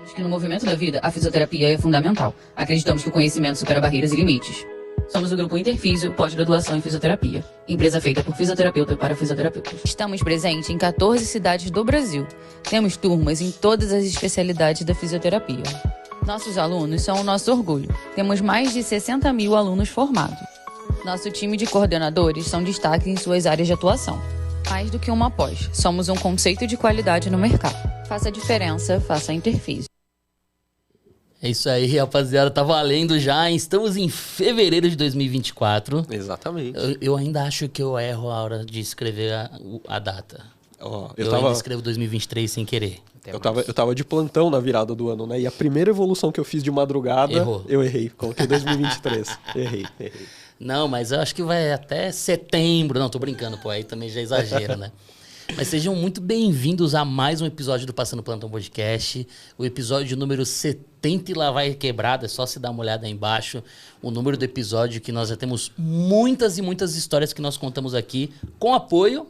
Acreditamos que no movimento da vida, a fisioterapia é fundamental. Acreditamos que o conhecimento supera barreiras e limites. Somos o Grupo Interfísio, pós-graduação em fisioterapia. Empresa feita por fisioterapeuta para fisioterapeutas. Estamos presentes em 14 cidades do Brasil. Temos turmas em todas as especialidades da fisioterapia. Nossos alunos são o nosso orgulho. Temos mais de 60 mil alunos formados. Nosso time de coordenadores são destaques em suas áreas de atuação. Mais do que uma pós, somos um conceito de qualidade no mercado. Faça a diferença, faça a Interfísio. É isso aí, rapaziada. Tá valendo já. Estamos em fevereiro de 2024. Exatamente. Eu ainda acho que eu erro a hora de escrever a data. Eu ainda escrevo 2023 sem querer. Eu tava de plantão na virada do ano, né? E a primeira evolução que eu fiz de madrugada, eu errei. Coloquei 2023. Errei. Não, mas eu acho que vai até setembro. Não, tô brincando, pô. Aí também já exagero, né? Mas sejam muito bem-vindos a mais um episódio do Passando Plantão Podcast. O episódio número 70 e lá vai quebrado. É só se dar uma olhada aí embaixo. O número do episódio que nós já temos muitas e muitas histórias que nós contamos aqui com apoio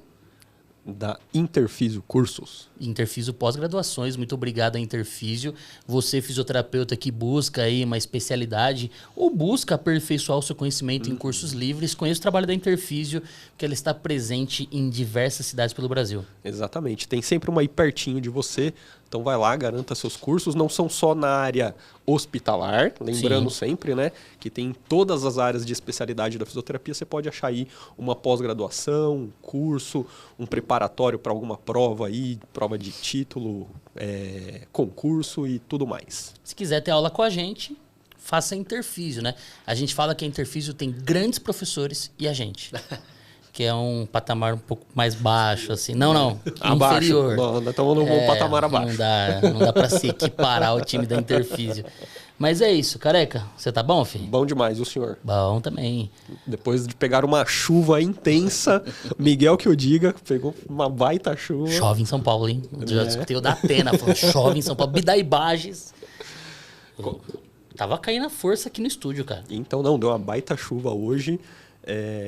da Interfísio Cursos. Interfísio Pós-Graduações, muito obrigado a Interfísio. Você, fisioterapeuta que busca aí uma especialidade ou busca aperfeiçoar o seu conhecimento em cursos livres, conheça o trabalho da Interfísio, porque ela está presente em diversas cidades pelo Brasil. Exatamente, tem sempre uma aí pertinho de você, então vai lá, garanta seus cursos, não são só na área hospitalar, lembrando sempre, né, que tem todas as áreas de especialidade da fisioterapia, você pode achar aí uma pós-graduação, um curso, um preparatório para alguma prova aí, prova de título, concurso e tudo mais. Se quiser ter aula com a gente, faça Interfísio, né? A gente fala que a Interfísio tem grandes professores e a gente, que é um patamar um pouco mais baixo, assim. Não, inferior. Não, estamos num patamar abaixo. Não dá para se equiparar ao time da Interfísio. Mas é isso, careca. Você tá bom, filho? Bom demais, o senhor? Bom também. Depois de pegar uma chuva intensa, Miguel que eu diga, pegou uma baita chuva. Chove em São Paulo, hein? Eu já escutei o da Atena falando, chove em São Paulo. Bidaibages. Tava caindo a força aqui no estúdio, cara. Então não, deu uma baita chuva hoje.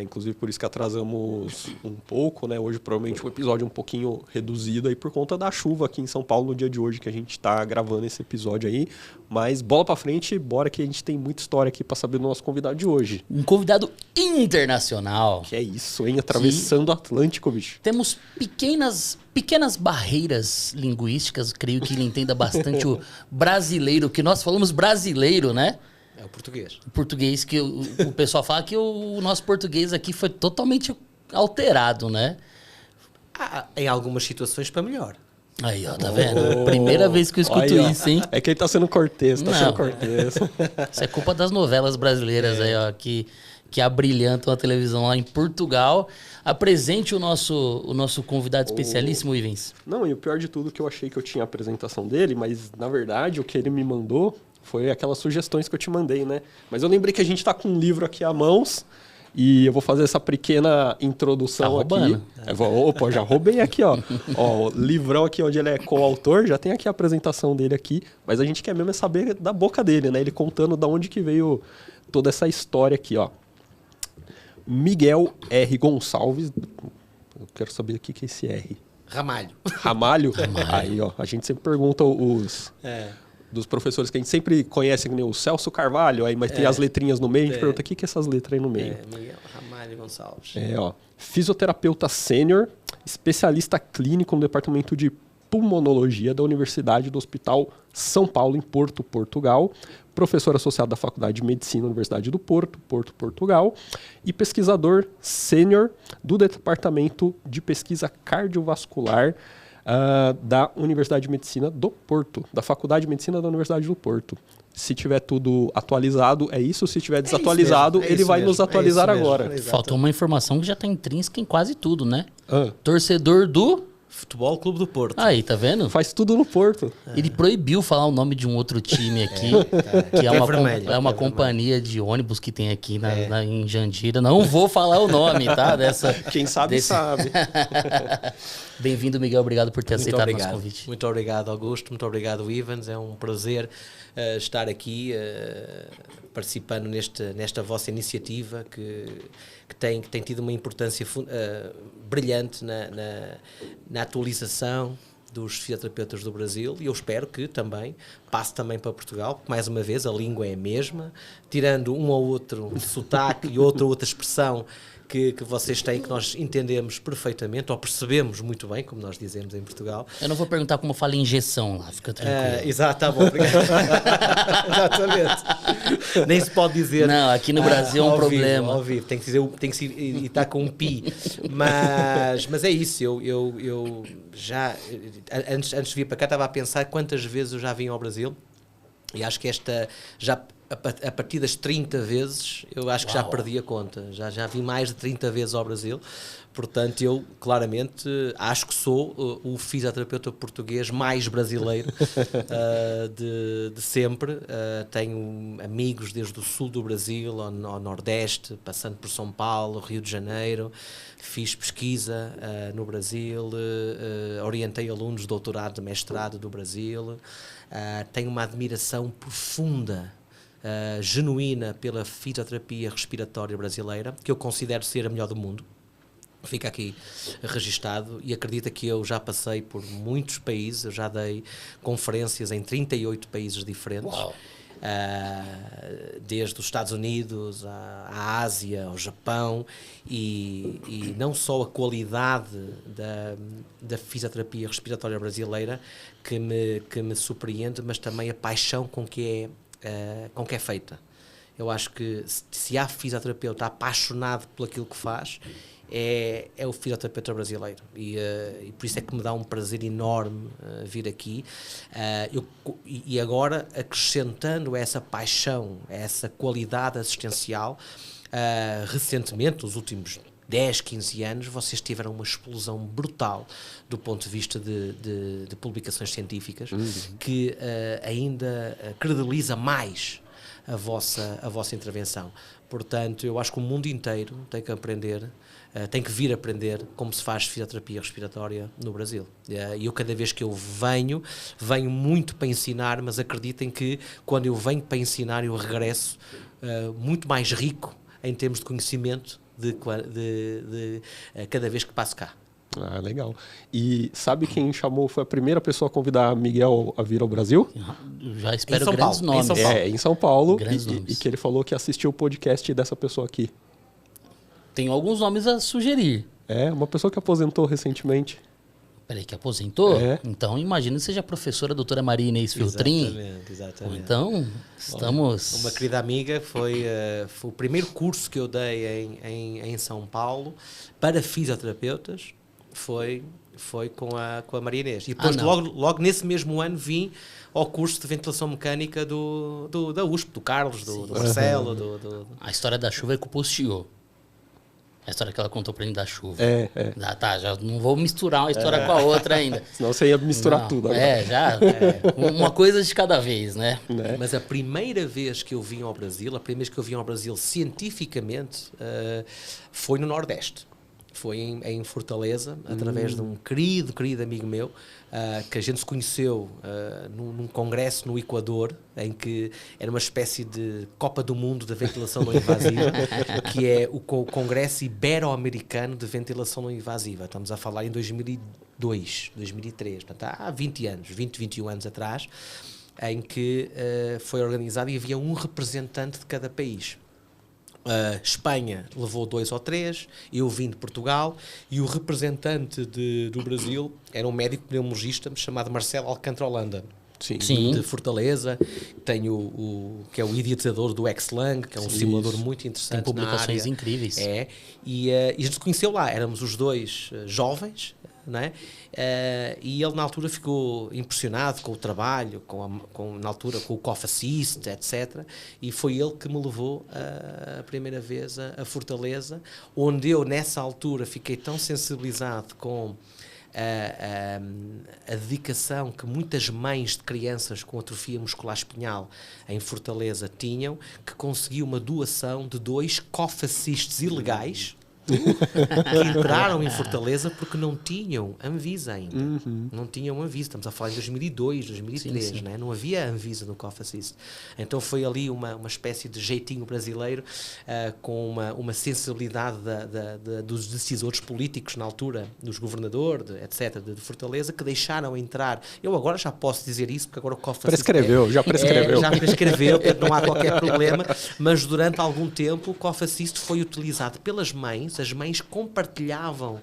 Inclusive por isso que atrasamos um pouco, né? Hoje provavelmente um episódio um pouquinho reduzido aí por conta da chuva aqui em São Paulo no dia de hoje que a gente tá gravando esse episódio aí. Mas bola pra frente, bora que a gente tem muita história aqui pra saber do nosso convidado de hoje. Um convidado internacional. Que é isso, hein? Atravessando o Atlântico, bicho. Temos pequenas barreiras linguísticas, creio que ele entenda bastante o brasileiro, que nós falamos brasileiro, né? É o português. O português, que o pessoal fala que o nosso português aqui foi totalmente alterado, né? Em algumas situações para melhor. Aí, ó, tá vendo? Primeira vez que eu escuto aí, isso, hein? É que ele tá sendo cortês, sendo cortês. Isso é culpa das novelas brasileiras aí, ó, que abrilhantam a televisão lá em Portugal. Apresente o nosso convidado especialíssimo, Ivens. Não, e o pior de tudo que eu achei que eu tinha a apresentação dele, mas na verdade o que ele me mandou foi aquelas sugestões que eu te mandei, né? Mas eu lembrei que a gente tá com um livro aqui à mãos e eu vou fazer essa pequena introdução aqui. Opa, já roubei aqui, ó. Ó, o livrão aqui onde ele é coautor, já tem aqui a apresentação dele aqui, mas a gente quer mesmo é saber da boca dele, né? Ele contando da onde que veio toda essa história aqui, ó. Miguel R. Gonçalves. Eu quero saber o que é esse R. Ramalho. Ramalho? Aí, ó, a gente sempre pergunta dos professores que a gente sempre conhece, que nem o Celso Carvalho, aí, mas tem as letrinhas no meio, a gente pergunta o que é essas letras aí no meio. Miguel Ramalho Gonçalves. Fisioterapeuta sênior, especialista clínico no departamento de pulmonologia da Universidade do Hospital São Paulo, em Porto, Portugal, professor associado da Faculdade de Medicina da Universidade do Porto, Portugal, e pesquisador sênior do Departamento de Pesquisa Cardiovascular da Universidade de Medicina do Porto, da Faculdade de Medicina da Universidade do Porto. Se tiver tudo atualizado, é isso. Se tiver desatualizado, ele vai nos atualizar agora. Faltou uma informação que já está intrínseca em quase tudo, né? Torcedor do Futebol Clube do Porto. Aí, tá vendo? Faz tudo no Porto. Ele proibiu falar o nome de um outro time aqui, que é uma companhia de ônibus que tem aqui em Jandira. Não vou falar o nome, tá? Quem sabe, sabe. Bem-vindo, Miguel. Obrigado por ter aceitado o nosso convite. Muito obrigado, Augusto. Muito obrigado, Ivans. É um prazer estar aqui participando nesta vossa iniciativa que tem tido uma importância brilhante na atualização dos fisioterapeutas do Brasil, e eu espero que também passe também para Portugal, porque mais uma vez a língua é a mesma, tirando um ou outro sotaque e outra expressão que vocês têm, que nós entendemos perfeitamente, ou percebemos muito bem, como nós dizemos em Portugal. Eu não vou perguntar como fala injeção lá, fica tranquilo. Exato, tá bom, obrigado. Exatamente. Nem se pode dizer. Não, aqui no Brasil é um problema. Ao vivo, tem que dizer, e está com um pi. Mas é isso, eu já, antes de vir para cá, estava a pensar quantas vezes eu já vim ao Brasil, e acho que a partir das 30 vezes, eu acho que já perdi a conta. Já vim mais de 30 vezes ao Brasil. Portanto, eu claramente acho que sou o fisioterapeuta português mais brasileiro de sempre. Tenho amigos desde o sul do Brasil ao Nordeste, passando por São Paulo, Rio de Janeiro. Fiz pesquisa no Brasil, orientei alunos de doutorado, de mestrado do Brasil. Tenho uma admiração profunda, genuína pela fisioterapia respiratória brasileira, que eu considero ser a melhor do mundo. Fica aqui registado, e acredita que eu já passei por muitos países, eu já dei conferências em 38 países diferentes, desde os Estados Unidos à Ásia, ao Japão, e não só a qualidade da fisioterapia respiratória brasileira que me surpreende, mas também a paixão com que é feita. Eu acho que se há fisioterapeuta apaixonado por aquilo que faz, é o fisioterapeuta brasileiro, e por isso é que me dá um prazer enorme vir aqui, e agora acrescentando essa paixão, essa qualidade assistencial. Recentemente, nos últimos 10, 15 anos, vocês tiveram uma explosão brutal do ponto de vista de publicações científicas, que ainda credibiliza mais a vossa intervenção. Portanto, eu acho que o mundo inteiro tem que aprender, tem que vir aprender como se faz fisioterapia respiratória no Brasil. E eu, cada vez que eu venho muito para ensinar, mas acreditem que quando eu venho para ensinar, eu regresso muito mais rico em termos de conhecimento de cada vez que passo cá. Ah, legal. E sabe quem chamou, foi a primeira pessoa a convidar Miguel a vir ao Brasil? Eu já espero grandes nomes. Em São Paulo. Grandes nomes. E que ele falou que assistiu o podcast dessa pessoa aqui. Tem alguns nomes a sugerir. Uma pessoa que aposentou recentemente. Peraí, que aposentou? É. Então, imagina que seja a professora doutora Maria Inês Filtrin. Exatamente. Então, estamos... Uma querida amiga, foi o primeiro curso que eu dei em São Paulo para fisioterapeutas, foi com a Maria Inês. E depois, logo nesse mesmo ano, vim ao curso de ventilação mecânica da USP, do Carlos, do Marcelo. A história da chuva é com o Postiô. A história que ela contou pra mim da chuva. Já não vou misturar uma história com a outra ainda. Senão você ia misturar tudo agora. Uma coisa de cada vez, né? Mas a primeira vez que eu vim ao Brasil, cientificamente, foi no Nordeste. Foi em Fortaleza, através de um querido amigo meu, que a gente se conheceu num congresso no Equador, em que era uma espécie de Copa do Mundo da ventilação não invasiva, que é o Congresso Ibero-Americano de Ventilação não Invasiva. Estamos a falar em 2002, 2003, portanto, há 21 anos atrás, em que foi organizado e havia um representante de cada país. Espanha levou 2 ou 3, eu vim de Portugal, e o representante do Brasil era um médico pneumologista chamado Marcelo Alcântara Holanda. Sim. De Fortaleza. Tem que é o idealizador do X-Lang, que é um simulador muito interessante. Tem publicações na área. incríveis. E a gente se conheceu lá, éramos os dois jovens, não é? E ele na altura ficou impressionado com o trabalho, na altura com o Cough Assist, etc. E foi ele que me levou a primeira vez a Fortaleza, onde eu nessa altura fiquei tão sensibilizado com a dedicação que muitas mães de crianças com atrofia muscular espinhal em Fortaleza tinham, que consegui uma doação de 2 Cough Assists ilegais que entraram em Fortaleza porque não tinham Anvisa ainda. Não tinham Anvisa. Estamos a falar em 2002, 2003, Sim. né? Não havia Anvisa no Cough Assist. Então foi ali uma espécie de jeitinho brasileiro, com uma sensibilidade dos decisores políticos na altura, dos governadores, etc., de Fortaleza, que deixaram entrar. Eu agora já posso dizer isso, porque agora o Cough Assist Já prescreveu. já prescreveu, portanto não há qualquer problema, mas durante algum tempo o Cough Assist foi utilizado pelas mães, as mães compartilhavam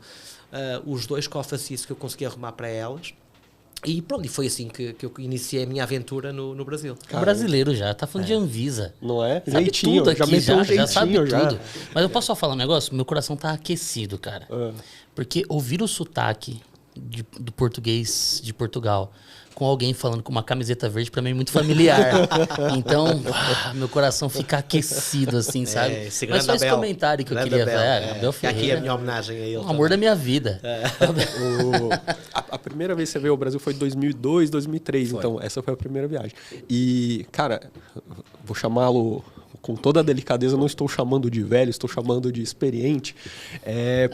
os 2 Cough Assist que eu consegui arrumar para elas, e pronto, e foi assim que eu iniciei a minha aventura no Brasil. O brasileiro já tá falando de Anvisa. Não é? Sabe Jeitinho, tudo já aqui, meteu um já sabe jeitinho já. tudo. Mas eu posso só falar um negócio? Meu coração tá aquecido, cara. Porque ouvir o sotaque do português de Portugal com alguém falando com uma camiseta verde, pra mim é muito familiar. Então, meu coração fica aquecido, assim, sabe? Esse Mas só esse Abel, comentário que eu grande queria Abel, fazer. Abel fica aqui Ferreira, a minha homenagem a ele. o amor da minha vida. A primeira vez que você veio ao Brasil foi em 2002, 2003, então essa foi a primeira viagem. E, cara, vou chamá-lo com toda a delicadeza, não estou chamando de velho, estou chamando de experiente,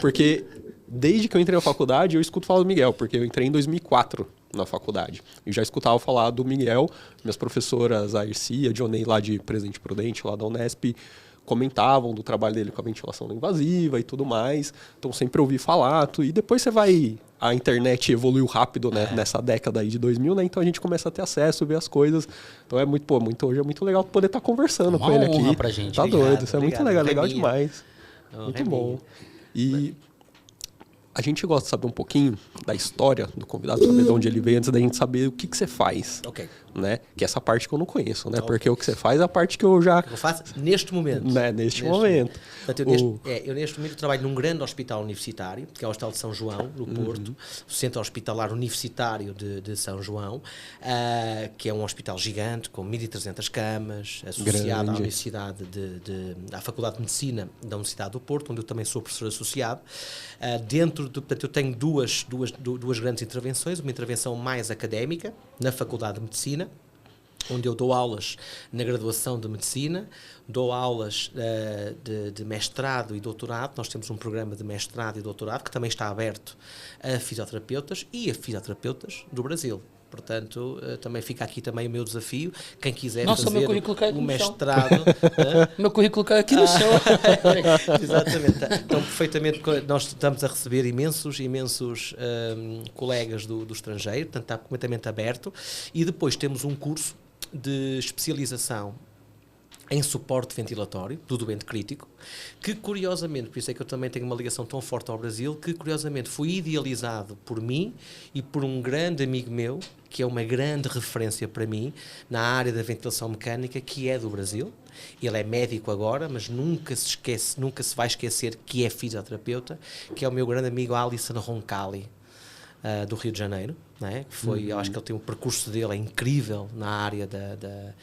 porque desde que eu entrei na faculdade eu escuto falar do Miguel, porque eu entrei em 2004 na faculdade e já escutava falar do Miguel. Minhas professoras, a Ircia, a Dionei lá de Presidente Prudente, lá da Unesp, comentavam do trabalho dele com a ventilação não invasiva e tudo mais, então sempre ouvi falar, e depois a internet evoluiu rápido, né, nessa década aí de 2000, né, então a gente começa a ter acesso, ver as coisas, então hoje é muito legal poder estar conversando com ele aqui. Uma honra pra gente. Tá Obrigado, doido, isso é muito legal, legal Reminha. demais, muito bom. E a gente gosta de saber um pouquinho da história do convidado, saber de onde ele veio, antes da gente saber o que você faz. Ok. Né? Que é essa parte que eu não conheço, né? Porque o que você faz é a parte que eu já... Eu faço neste momento. Né? Neste momento. Portanto, eu neste momento trabalho num grande hospital universitário, que é o Hospital de São João, no Porto, o Centro Hospitalar Universitário de São João, que é um hospital gigante, com 1.300 camas, associado à Universidade à Faculdade de Medicina da Universidade do Porto, onde eu também sou professor associado. Portanto, eu tenho duas grandes intervenções, uma intervenção mais académica, na Faculdade de Medicina, onde eu dou aulas na graduação de Medicina, dou aulas de mestrado e doutorado. Nós temos um programa de mestrado e doutorado que também está aberto a fisioterapeutas e a fisioterapeutas do Brasil. Portanto, também fica aqui também o meu desafio. Quem quiser fazer o mestrado... Meu currículo caiu aqui no chão. Exatamente. Então, perfeitamente, nós estamos a receber imensos colegas do estrangeiro, portanto está completamente aberto. E depois temos um curso de especialização em suporte ventilatório do doente crítico, que curiosamente, por isso é que eu também tenho uma ligação tão forte ao Brasil, que curiosamente foi idealizado por mim e por um grande amigo meu, que é uma grande referência para mim na área da ventilação mecânica, que é do Brasil. Ele é médico agora, mas nunca se vai esquecer que é fisioterapeuta, que é o meu grande amigo Alisson Roncalli, do Rio de Janeiro, não é? Eu acho que ele tem um percurso dele é incrível na área da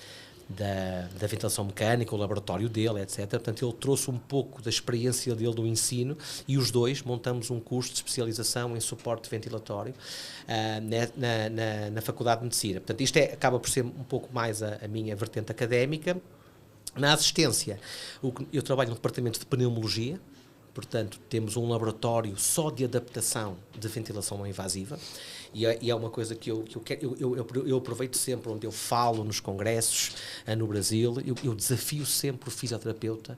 ventilação mecânica, o laboratório dele, etc. Portanto, ele trouxe um pouco da experiência dele do ensino e os dois montamos um curso de especialização em suporte ventilatório na Faculdade de Medicina. Portanto, isto acaba por ser um pouco mais a minha vertente académica. Na assistência, eu trabalho no departamento de pneumologia. Portanto, temos um laboratório só de adaptação de ventilação não invasiva e é uma coisa que eu aproveito sempre onde eu falo nos congressos no Brasil, eu desafio sempre o fisioterapeuta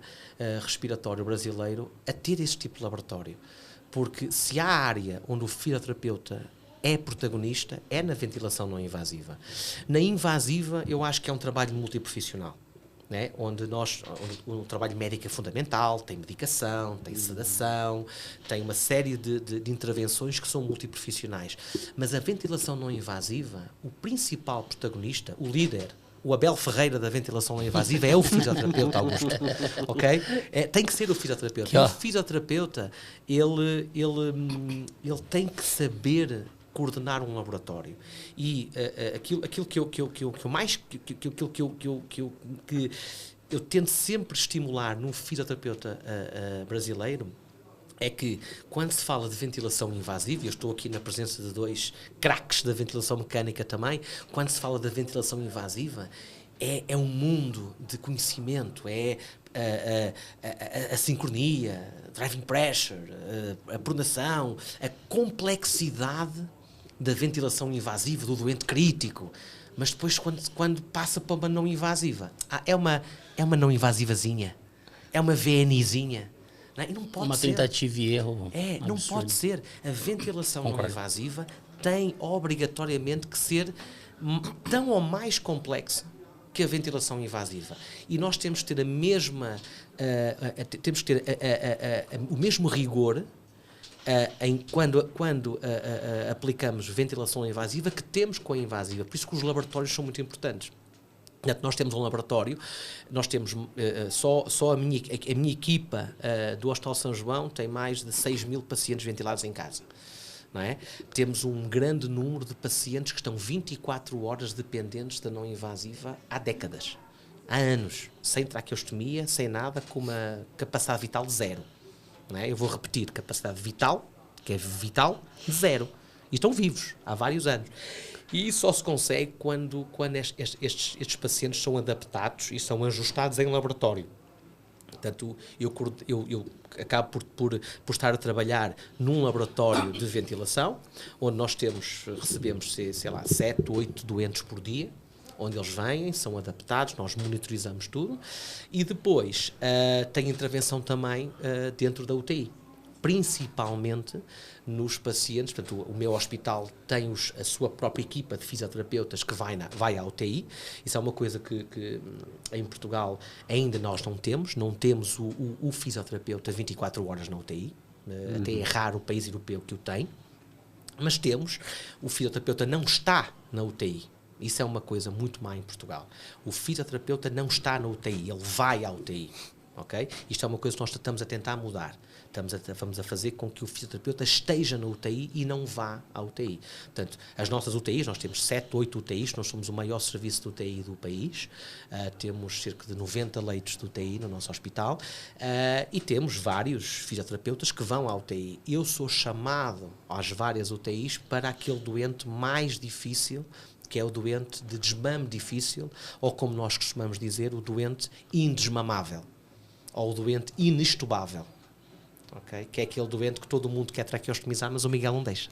respiratório brasileiro a ter esse tipo de laboratório, porque se há área onde o fisioterapeuta é protagonista, é na ventilação não invasiva. Na invasiva, eu acho que é um trabalho multiprofissional. Né? Onde o trabalho médico é fundamental, tem medicação, tem sedação, tem uma série de intervenções que são multiprofissionais. Mas a ventilação não invasiva, o principal protagonista, o líder, o Abel Ferreira da ventilação não invasiva é o fisioterapeuta, Augusto. Ok? Tem que ser o fisioterapeuta. E o fisioterapeuta, ele tem que saber coordenar um laboratório e aquilo que eu tento sempre estimular num fisioterapeuta brasileiro é que quando se fala de ventilação invasiva, e eu estou aqui na presença de dois craques da ventilação mecânica também, quando se fala da ventilação invasiva, é um mundo de conhecimento, é a sincronia, driving pressure, a pronação, a complexidade da ventilação invasiva, do doente crítico. Mas depois, quando passa para uma não invasiva, é uma não invasivazinha, é uma VNizinha. Não é? E não pode uma ser. tentativa e erro. Não pode ser. A ventilação Concordo. não invasiva tem obrigatoriamente que ser tão ou mais complexa que a ventilação invasiva. E nós temos que ter a mesma, temos que ter o mesmo rigor quando aplicamos ventilação invasiva que temos com a invasiva. Por isso que os laboratórios são muito importantes. Nós temos um laboratório, nós temos só a minha equipa do Hospital São João tem mais de 6.000 pacientes ventilados em casa. Não é? Temos um grande número de pacientes que estão 24 horas dependentes da não invasiva há décadas, há anos, sem traqueostomia, sem nada, com uma capacidade vital de 0. Não é? Eu vou repetir, capacidade vital, que é vital, de 0. E estão vivos há vários anos. E isso só se consegue quando estes pacientes são adaptados e são ajustados em laboratório. Portanto, eu acabo por estar a trabalhar num laboratório de ventilação, onde nós recebemos, sei lá, 7, 8 doentes por dia, onde eles vêm, são adaptados, nós monitorizamos tudo, e depois tem intervenção também dentro da UTI, principalmente nos pacientes. Portanto, o meu hospital tem a sua própria equipa de fisioterapeutas que vai à UTI. Isso é uma coisa que em Portugal ainda nós não temos o fisioterapeuta 24 horas na UTI, até é raro o país europeu que o tem, mas temos, o fisioterapeuta não está na UTI. Isso é uma coisa muito má em Portugal. O fisioterapeuta não está na UTI, ele vai à UTI. Okay? Isto é uma coisa que nós estamos a tentar mudar. Vamos a fazer com que o fisioterapeuta esteja na UTI e não vá à UTI. Portanto, as nossas UTIs, nós temos 7, 8 UTIs, nós somos o maior serviço de UTI do país, temos cerca de 90 leitos de UTI no nosso hospital e temos vários fisioterapeutas que vão à UTI. Eu sou chamado às várias UTIs para aquele doente mais difícil, que é o doente de desmame difícil, ou como nós costumamos dizer, o doente indesmamável, ou o doente inextubável. Okay? Que é aquele doente que todo mundo quer traqueostomizar, mas o Miguel não deixa.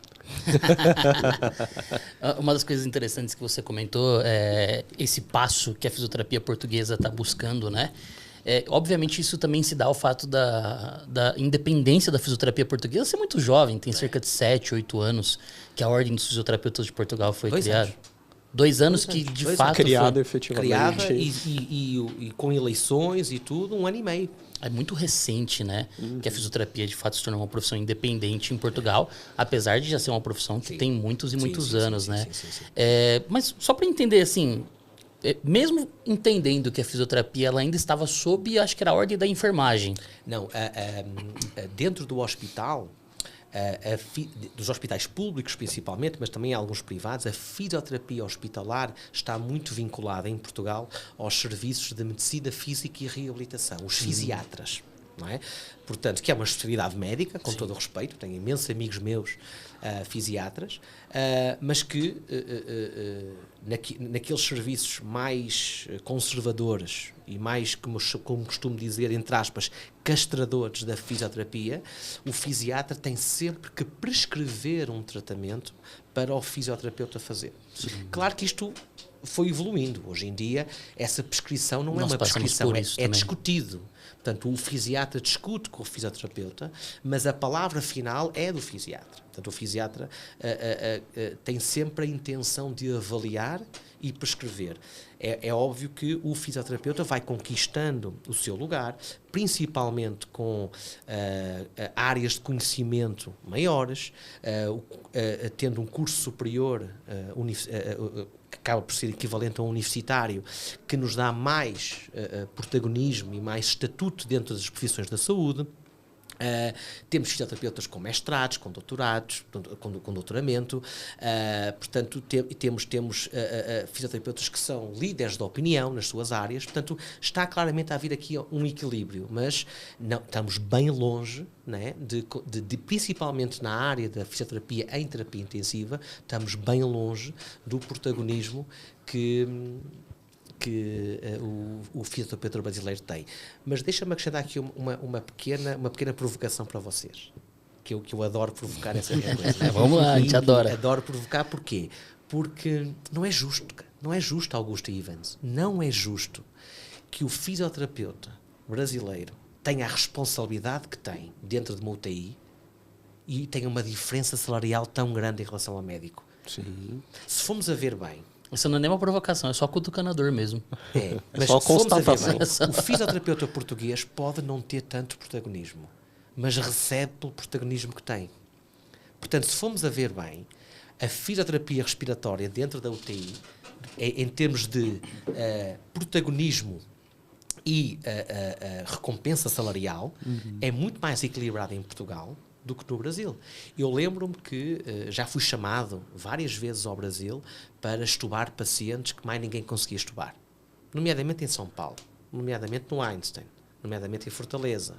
Uma das coisas interessantes que você comentou é esse passo que a fisioterapia portuguesa está buscando, né? Obviamente isso também se dá ao fato da independência da fisioterapia portuguesa ser muito jovem, tem cerca de 7, 8 anos que a Ordem dos Fisioterapeutas de Portugal foi criada. 2 anos que de fato criada foi efetivamente. Criada e com eleições e tudo, 1 ano e meio. É muito recente, né? Que a fisioterapia de fato se tornou uma profissão independente em Portugal, apesar de já ser uma profissão que tem muitos e muitos anos, né? Sim. Mas só para entender, assim, mesmo entendendo que a fisioterapia ela ainda estava sob, acho que era a ordem da enfermagem. Não, dentro do hospital, dos hospitais públicos principalmente, mas também alguns privados, a fisioterapia hospitalar está muito vinculada em Portugal aos serviços de medicina física e reabilitação, os fisiatras. Não é? Portanto, que é uma especialidade médica, com todo o respeito, tenho imensos amigos meus fisiatras, mas que naqueles serviços mais conservadores e mais, como costumo dizer, entre aspas, castradores da fisioterapia, o fisiatra tem sempre que prescrever um tratamento para o fisioterapeuta fazer. Sim. Claro que isto foi evoluindo. Hoje em dia, essa prescrição não é uma prescrição, é discutido. Portanto, o fisiatra discute com o fisioterapeuta, mas a palavra final é do fisiatra. Portanto, o fisiatra tem sempre a intenção de avaliar e prescrever. É óbvio que o fisioterapeuta vai conquistando o seu lugar, principalmente com áreas de conhecimento maiores, tendo um curso superior, que acaba por ser equivalente a um universitário, que nos dá mais protagonismo e mais estatuto dentro das profissões da saúde. Temos fisioterapeutas com mestrados, com doutorados, com doutoramento, portanto temos fisioterapeutas que são líderes de opinião nas suas áreas, portanto está claramente a haver aqui um equilíbrio, mas não, estamos bem longe, né, de principalmente na área da fisioterapia em terapia intensiva, estamos bem longe do protagonismo que que o fisioterapeuta brasileiro tem. Mas deixa-me acrescentar aqui uma pequena provocação para vocês, que eu adoro provocar essa coisa. Vamos lá, a gente adora. Adoro provocar, porquê? Porque não é justo, não é justo, Augusto Ivans, não é justo que o fisioterapeuta brasileiro tenha a responsabilidade que tem dentro de uma UTI e tenha uma diferença salarial tão grande em relação ao médico. Sim. Se formos a ver bem... Isso não é nem uma provocação, é só cutucanador mesmo. Mas só se formos a ver constatação. bem, o fisioterapeuta português pode não ter tanto protagonismo, mas recebe pelo protagonismo que tem. Portanto, se formos a ver bem, a fisioterapia respiratória dentro da UTI, em termos de protagonismo e recompensa salarial, é muito mais equilibrada em Portugal do que no Brasil. Eu lembro-me que já fui chamado várias vezes ao Brasil para estubar pacientes que mais ninguém conseguia estubar. Nomeadamente em São Paulo, nomeadamente no Einstein, nomeadamente em Fortaleza.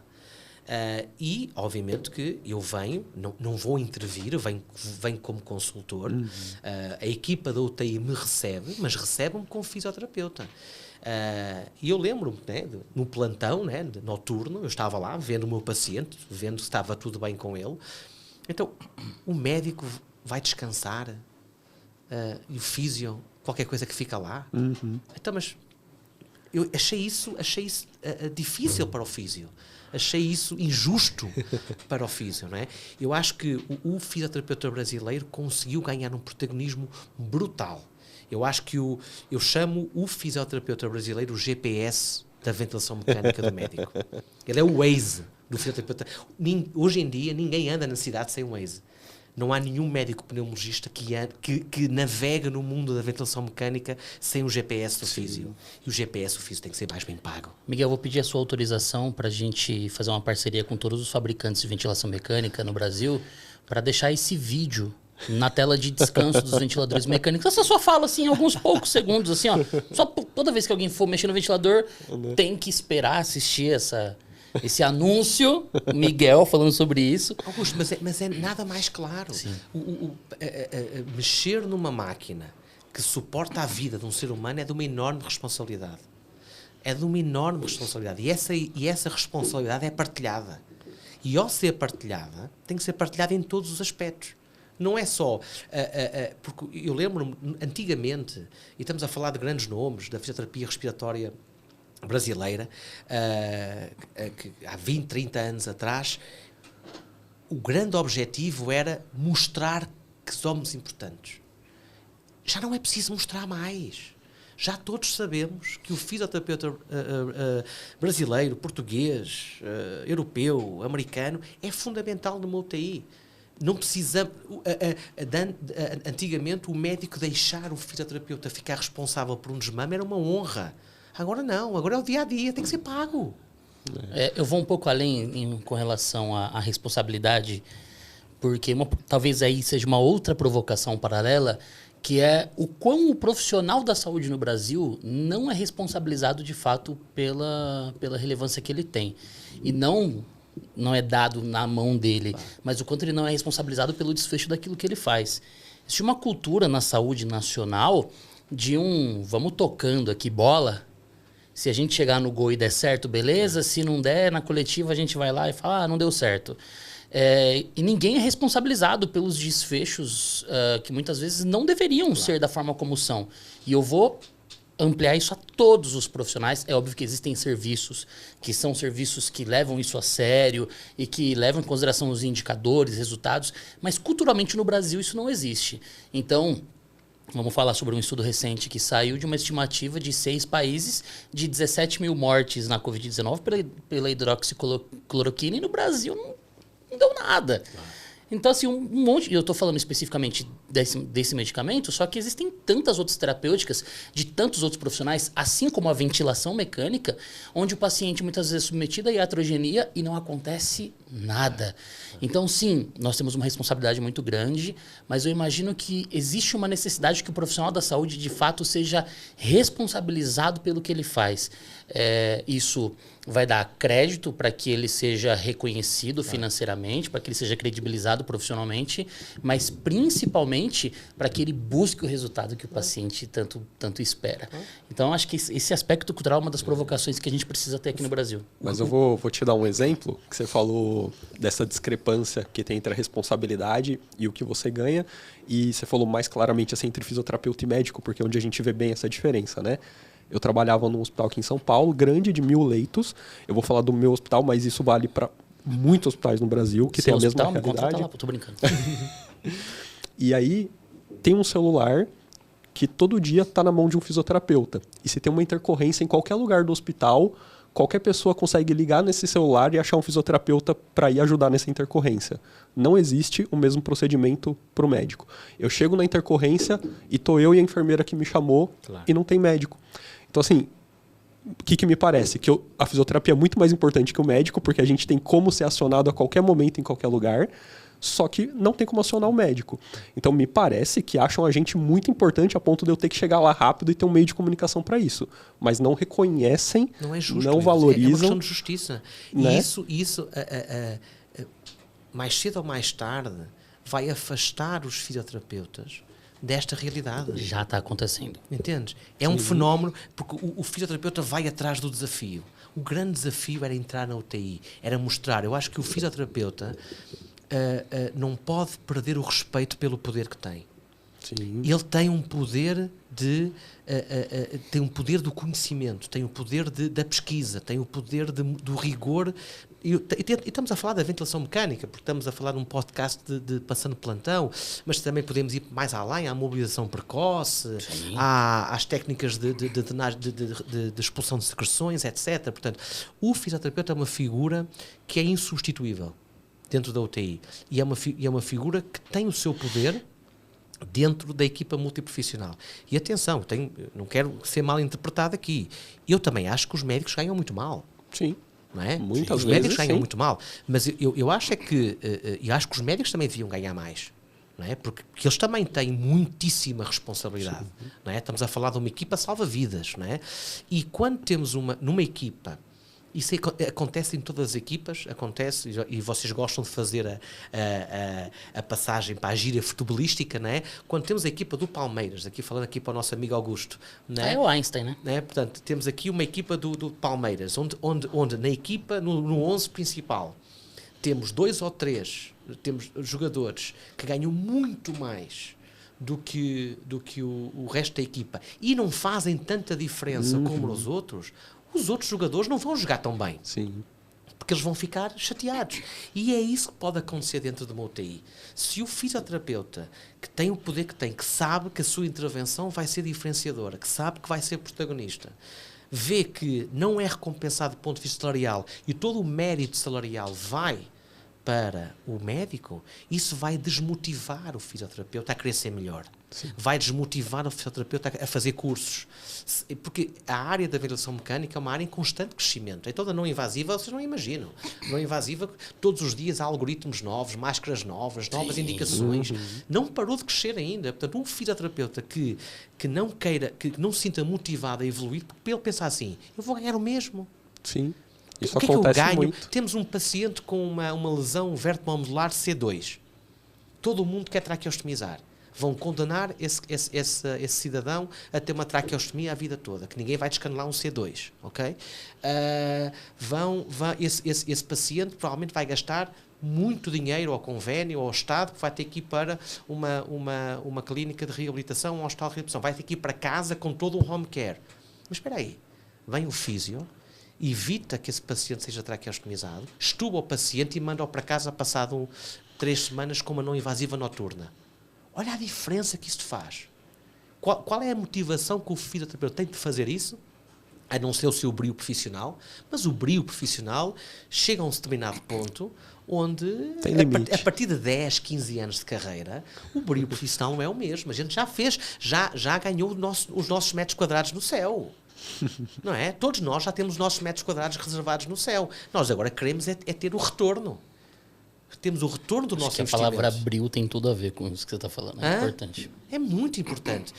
E, obviamente, que eu venho, não vou intervir, venho como consultor. A equipa da UTI me recebe, mas recebe-me como fisioterapeuta. E eu lembro-me, né, no plantão, né, noturno, eu estava lá vendo o meu paciente, vendo se estava tudo bem com ele. Então, o médico vai descansar e o físio, qualquer coisa que fica lá. Então, mas eu achei isso difícil para o físio. Achei isso injusto para o físio, não é? Eu acho que o fisioterapeuta brasileiro conseguiu ganhar um protagonismo brutal. Eu acho que eu chamo o fisioterapeuta brasileiro o GPS da ventilação mecânica do médico. Ele é o Waze do fisioterapeuta. Hoje em dia, ninguém anda na cidade sem Waze. Não há nenhum médico pneumologista que navega no mundo da ventilação mecânica sem o GPS do físio. E o GPS do físio tem que ser mais bem pago. Miguel, eu vou pedir a sua autorização para a gente fazer uma parceria com todos os fabricantes de ventilação mecânica no Brasil para deixar esse vídeo na tela de descanso dos ventiladores mecânicos. Essa só fala assim, alguns poucos segundos, assim, ó. Só toda vez que alguém for mexer no ventilador, tem que esperar assistir esse anúncio, Miguel falando sobre isso. Augusto, mas é nada mais claro. Mexer numa máquina que suporta a vida de um ser humano é de uma enorme responsabilidade. É de uma enorme responsabilidade. E essa responsabilidade é partilhada. E ao ser partilhada, tem que ser partilhada em todos os aspectos. Não é só... porque eu lembro-me, antigamente, e estamos a falar de grandes nomes da fisioterapia respiratória brasileira, que há 20, 30 anos atrás, o grande objetivo era mostrar que somos importantes. Já não é preciso mostrar mais. Já todos sabemos que o fisioterapeuta brasileiro, português, europeu, americano, é fundamental numa UTI. Não precisa... Antigamente, o médico deixar o fisioterapeuta ficar responsável por um desmame era uma honra. Agora não, agora é o dia-a-dia, tem que ser pago. Eu vou um pouco além com relação à responsabilidade, porque talvez aí seja uma outra provocação paralela, que é o quão o profissional da saúde no Brasil não é responsabilizado de fato pela relevância que ele tem. E não é dado na mão dele, mas o quanto ele não é responsabilizado pelo desfecho daquilo que ele faz. Existe uma cultura na saúde nacional de vamos tocando aqui bola, se a gente chegar no gol e der certo, beleza, se não der, na coletiva a gente vai lá e fala, não deu certo. E ninguém é responsabilizado pelos desfechos que muitas vezes não deveriam ser da forma como são. E eu vou ampliar isso a todos os profissionais. É óbvio que existem serviços que são serviços que levam isso a sério e que levam em consideração os indicadores, resultados, mas culturalmente no Brasil isso não existe. Então, vamos falar sobre um estudo recente que saiu de uma estimativa de 6 países de 17 mil mortes na Covid-19 pela hidroxicloroquina, e no Brasil não deu nada. Então, assim, um monte... Eu estou falando especificamente desse medicamento, só que existem tantas outras terapêuticas de tantos outros profissionais, assim como a ventilação mecânica, onde o paciente muitas vezes é submetido à iatrogenia e não acontece Nada. Então, sim, nós temos uma responsabilidade muito grande, mas eu imagino que existe uma necessidade que o profissional da saúde, de fato, seja responsabilizado pelo que ele faz. Isso vai dar crédito para que ele seja reconhecido financeiramente, para que ele seja credibilizado profissionalmente, mas principalmente para que ele busque o resultado que o paciente tanto espera. Então, acho que esse aspecto cultural é uma das provocações que a gente precisa ter aqui no Brasil. Mas eu vou te dar um exemplo, que você falou dessa discrepância que tem entre a responsabilidade e o que você ganha, e você falou mais claramente assim, entre fisioterapeuta e médico, porque é onde a gente vê bem essa diferença, né? Eu trabalhava num hospital aqui em São Paulo, grande, de 1.000 leitos. Eu vou falar do meu hospital, mas isso vale para muitos hospitais no Brasil, que tem a mesma realidade. Contrata lá, tô brincando. E aí, tem um celular que todo dia está na mão de um fisioterapeuta. E se tem uma intercorrência em qualquer lugar do hospital, qualquer pessoa consegue ligar nesse celular e achar um fisioterapeuta para ir ajudar nessa intercorrência. Não existe o mesmo procedimento para o médico. Eu chego na intercorrência e tô eu e a enfermeira que me chamou e não tem médico. Então, assim, o que me parece? Que a fisioterapia é muito mais importante que o médico, porque a gente tem como ser acionado a qualquer momento, em qualquer lugar, só que não tem como acionar o médico. Então, me parece que acham a gente muito importante a ponto de eu ter que chegar lá rápido e ter um meio de comunicação para isso. Mas não reconhecem, não é justo, não valorizam. É uma questão de justiça. Né? E isso mais cedo ou mais tarde, vai afastar os fisioterapeutas desta realidade. Já está acontecendo. Entendes? É um fenómeno, porque o fisioterapeuta vai atrás do desafio. O grande desafio era entrar na UTI, era mostrar. Eu acho que o fisioterapeuta não pode perder o respeito pelo poder que tem. Sim. Ele tem um poder tem um poder do conhecimento, tem o poder da pesquisa, tem o poder do rigor. E estamos a falar da ventilação mecânica, porque estamos a falar de um podcast de passando plantão, mas também podemos ir mais além, à mobilização precoce, às técnicas de expulsão de secreções, etc. Portanto, o fisioterapeuta é uma figura que é insubstituível dentro da UTI. E é uma figura que tem o seu poder dentro da equipa multiprofissional. E atenção, não quero ser mal interpretado aqui. Eu também acho que os médicos ganham muito mal. Sim. Não é? Muitas os médicos vezes, ganham sim. muito mal. Mas eu acho que os médicos também deviam ganhar mais. Não é? Porque eles também têm muitíssima responsabilidade. Não é? Estamos a falar de uma equipa salva-vidas. Não é? E quando temos numa equipa, isso acontece em todas as equipas, acontece, e vocês gostam de fazer a passagem para a gíria futebolística, não é? Quando temos a equipa do Palmeiras, falando aqui para o nosso amigo Augusto. Não é? É o Einstein, né? Não é? Portanto, temos aqui uma equipa do Palmeiras, onde na equipa, no 11 principal, temos 2 ou 3 temos jogadores que ganham muito mais do que o resto da equipa e não fazem tanta diferença como os outros jogadores não vão jogar tão bem. Sim. Porque eles vão ficar chateados. E é isso que pode acontecer dentro de uma UTI. Se o fisioterapeuta, que tem o poder que tem, que sabe que a sua intervenção vai ser diferenciadora, que sabe que vai ser protagonista, vê que não é recompensado do ponto de vista salarial e todo o mérito salarial vai para o médico, isso vai desmotivar o fisioterapeuta a querer ser melhor. Sim. Vai desmotivar o fisioterapeuta a fazer cursos. Porque a área da ventilação mecânica é uma área em constante crescimento. É toda não invasiva, vocês não imaginam. Não invasiva, todos os dias há algoritmos novos, máscaras novas, novas indicações. Não parou de crescer ainda. Portanto, um fisioterapeuta que não queira, que não se sinta motivado a evoluir, porque ele pensa assim, eu vou ganhar o mesmo. Sim. Isso o que é que eu ganho? Muito. Temos um paciente com uma lesão vertebromodular C2. Todo o mundo quer traqueostomizar. Vão condenar esse cidadão a ter uma traqueostomia a vida toda, que ninguém vai descanelar um C2, ok? Esse paciente provavelmente vai gastar muito dinheiro ao convênio, ao Estado, que vai ter que ir para uma clínica de reabilitação, um hospital de reabilitação. Vai ter que ir para casa com todo um home care. Mas espera aí, vem o físio, evita que esse paciente seja traqueostomizado, estuba o paciente e manda-o para casa passado 3 semanas com uma não invasiva noturna. Olha a diferença que isto faz. Qual é a motivação que o fisioterapeuta tem de fazer isso? A não ser o seu brio profissional, mas o brio profissional chega a um determinado ponto onde, a partir de 10, 15 anos de carreira, o brio profissional não é o mesmo. A gente já fez, já ganhou os nossos metros quadrados no céu. Não é? Todos nós já temos os nossos metros quadrados reservados no céu. Nós agora queremos é ter o retorno. temos o retorno do Acho nosso que a investimento. palavra abril tem tudo a ver com isso que você está falando. É importante. É muito importante.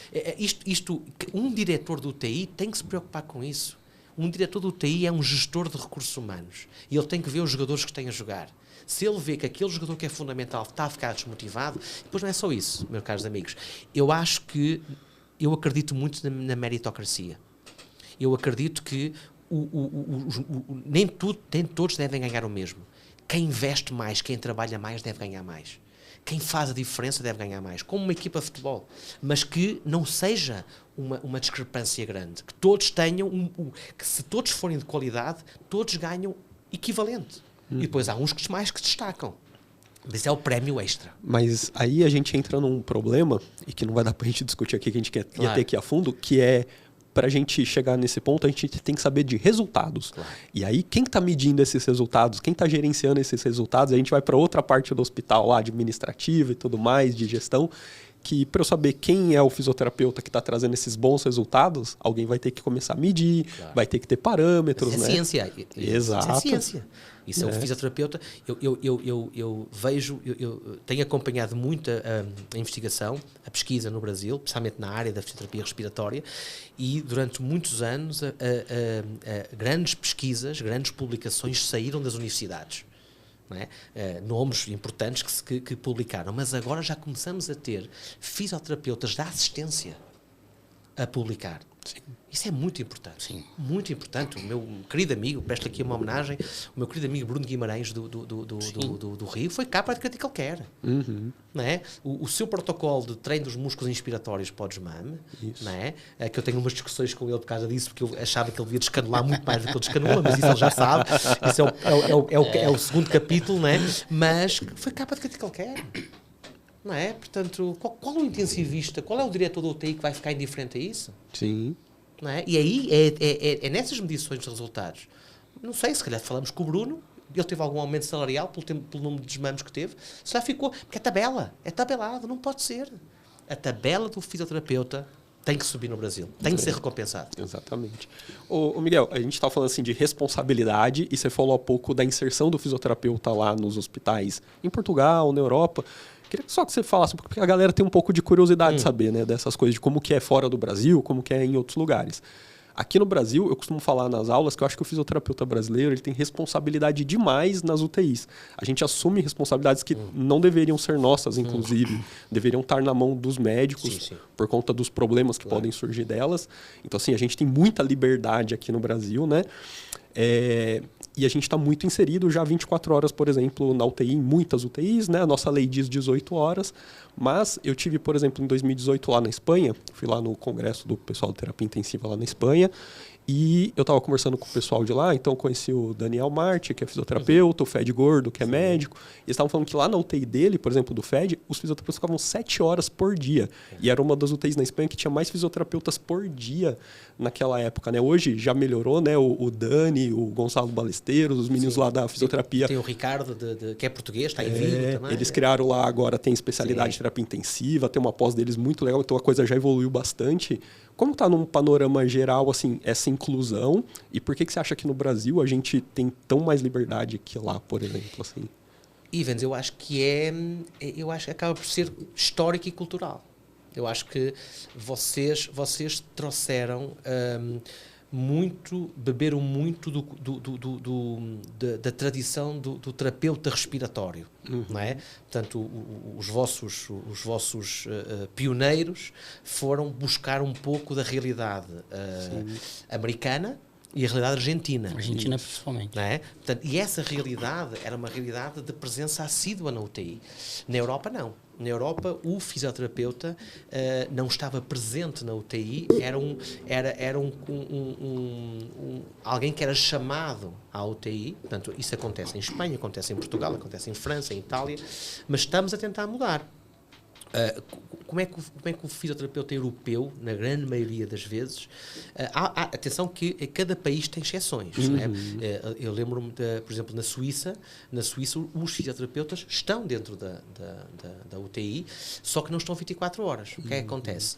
Um diretor do UTI tem que se preocupar com isso. Um diretor do UTI é um gestor de recursos humanos. E ele tem que ver os jogadores que têm a jogar. Se ele vê que aquele jogador que é fundamental está a ficar desmotivado, depois não é só isso, meus caros amigos. Eu acredito muito na meritocracia. Eu acredito que nem todos devem ganhar o mesmo. Quem investe mais, quem trabalha mais, deve ganhar mais. Quem faz a diferença deve ganhar mais, como uma equipa de futebol. Mas que não seja uma discrepância grande. Que todos tenham, que se todos forem de qualidade, todos ganham equivalente. E depois há uns que mais que destacam. Mas é o prémio extra. Mas aí a gente entra num problema, e que não vai dar pra gente discutir aqui, que a gente ia ter aqui a fundo, que é, pra gente chegar nesse ponto, a gente tem que saber de resultados. Claro. E aí, quem tá medindo esses resultados, quem tá gerenciando esses resultados, a gente vai para outra parte do hospital lá, administrativa e tudo mais, de gestão, que para eu saber quem é o fisioterapeuta que está trazendo esses bons resultados, alguém vai ter que começar a medir, vai ter que ter parâmetros, Isso é né? ciência. Exato. Isso é ciência. Isso é o fisioterapeuta. Eu vejo, eu tenho acompanhado muito a investigação, a pesquisa no Brasil, especialmente na área da fisioterapia respiratória, e durante muitos anos grandes pesquisas, grandes publicações saíram das universidades. Não é? Nomes importantes que publicaram, mas agora já começamos a ter fisioterapeutas da assistência a publicar. Sim. Isso é muito importante. Sim. Muito importante. O meu querido amigo, presto aqui uma homenagem, o meu querido amigo Bruno Guimarães do Rio foi capa de Critical Care. Não é? O seu protocolo de treino dos músculos inspiratórios para o desmame, não é? Que eu tenho umas discussões com ele por causa disso, porque eu achava que ele devia descanular muito mais do que ele descanula, mas isso ele já sabe. Isso é o segundo capítulo, não é? Mas foi capa de Critical Care. Não é? Portanto, qual é o intensivista, qual é o diretor do UTI que vai ficar indiferente a isso? Sim. Não é? E aí é nessas medições de resultados. Não sei, se calhar falamos com o Bruno, ele teve algum aumento salarial pelo número de desmames que teve, se já ficou, porque é tabelado, não pode ser. A tabela do fisioterapeuta tem que subir no Brasil, tem que ser recompensado. Exatamente. Ô Miguel, a gente está falando assim de responsabilidade e você falou há pouco da inserção do fisioterapeuta lá nos hospitais em Portugal, na Europa. Queria só que você falasse, porque a galera tem um pouco de curiosidade de saber, né, dessas coisas, de como que é fora do Brasil, como que é em outros lugares. Aqui no Brasil, eu costumo falar nas aulas que eu acho que o fisioterapeuta brasileiro ele tem responsabilidade demais nas UTIs. A gente assume responsabilidades que não deveriam ser nossas, inclusive. Deveriam estar na mão dos médicos, por conta dos problemas que podem surgir delas. Então, assim, a gente tem muita liberdade aqui no Brasil, né? E a gente está muito inserido já 24 horas, por exemplo, na UTI, em muitas UTIs, né? A nossa lei diz 18 horas, mas eu tive, por exemplo, em 2018 lá na Espanha, fui lá no congresso do pessoal de terapia intensiva lá na Espanha, e eu estava conversando com o pessoal de lá, então eu conheci o Daniel Marte, que é fisioterapeuta, o Fed Gordo, que é médico, e eles estavam falando que lá na UTI dele, por exemplo, do Fed, os fisioterapeutas ficavam 7 horas por dia, e era uma das UTIs na Espanha que tinha mais fisioterapeutas por dia naquela época, né? Hoje já melhorou, né? O Dani, o Gonçalo Balesteiros, os meninos lá da fisioterapia. Tem o Ricardo, que é português, está em Vigo também. Eles criaram lá agora, tem especialidade de terapia intensiva, tem uma pós deles muito legal, então a coisa já evoluiu bastante. Como está num panorama geral, assim, essa inclusão? E por que você acha que no Brasil a gente tem tão mais liberdade que lá, por exemplo, assim? Ivens, eu acho que acaba por ser histórico e cultural. Eu acho que vocês trouxeram beberam muito da tradição do terapeuta respiratório, não é? Portanto, os vossos pioneiros foram buscar um pouco da realidade americana e a realidade argentina. Argentina, principalmente. Não é? Portanto, e essa realidade era uma realidade de presença assídua na UTI. Na Europa, não. Na Europa, o fisioterapeuta não estava presente na UTI, era alguém que era chamado à UTI. Portanto, isso acontece em Espanha, acontece em Portugal, acontece em França, em Itália, mas estamos a tentar mudar. Como é que o fisioterapeuta europeu, na grande maioria das vezes, atenção que cada país tem exceções, não é? Eu lembro-me, por exemplo, na Suíça os fisioterapeutas estão dentro da UTI, só que não estão 24 horas. O que é que acontece?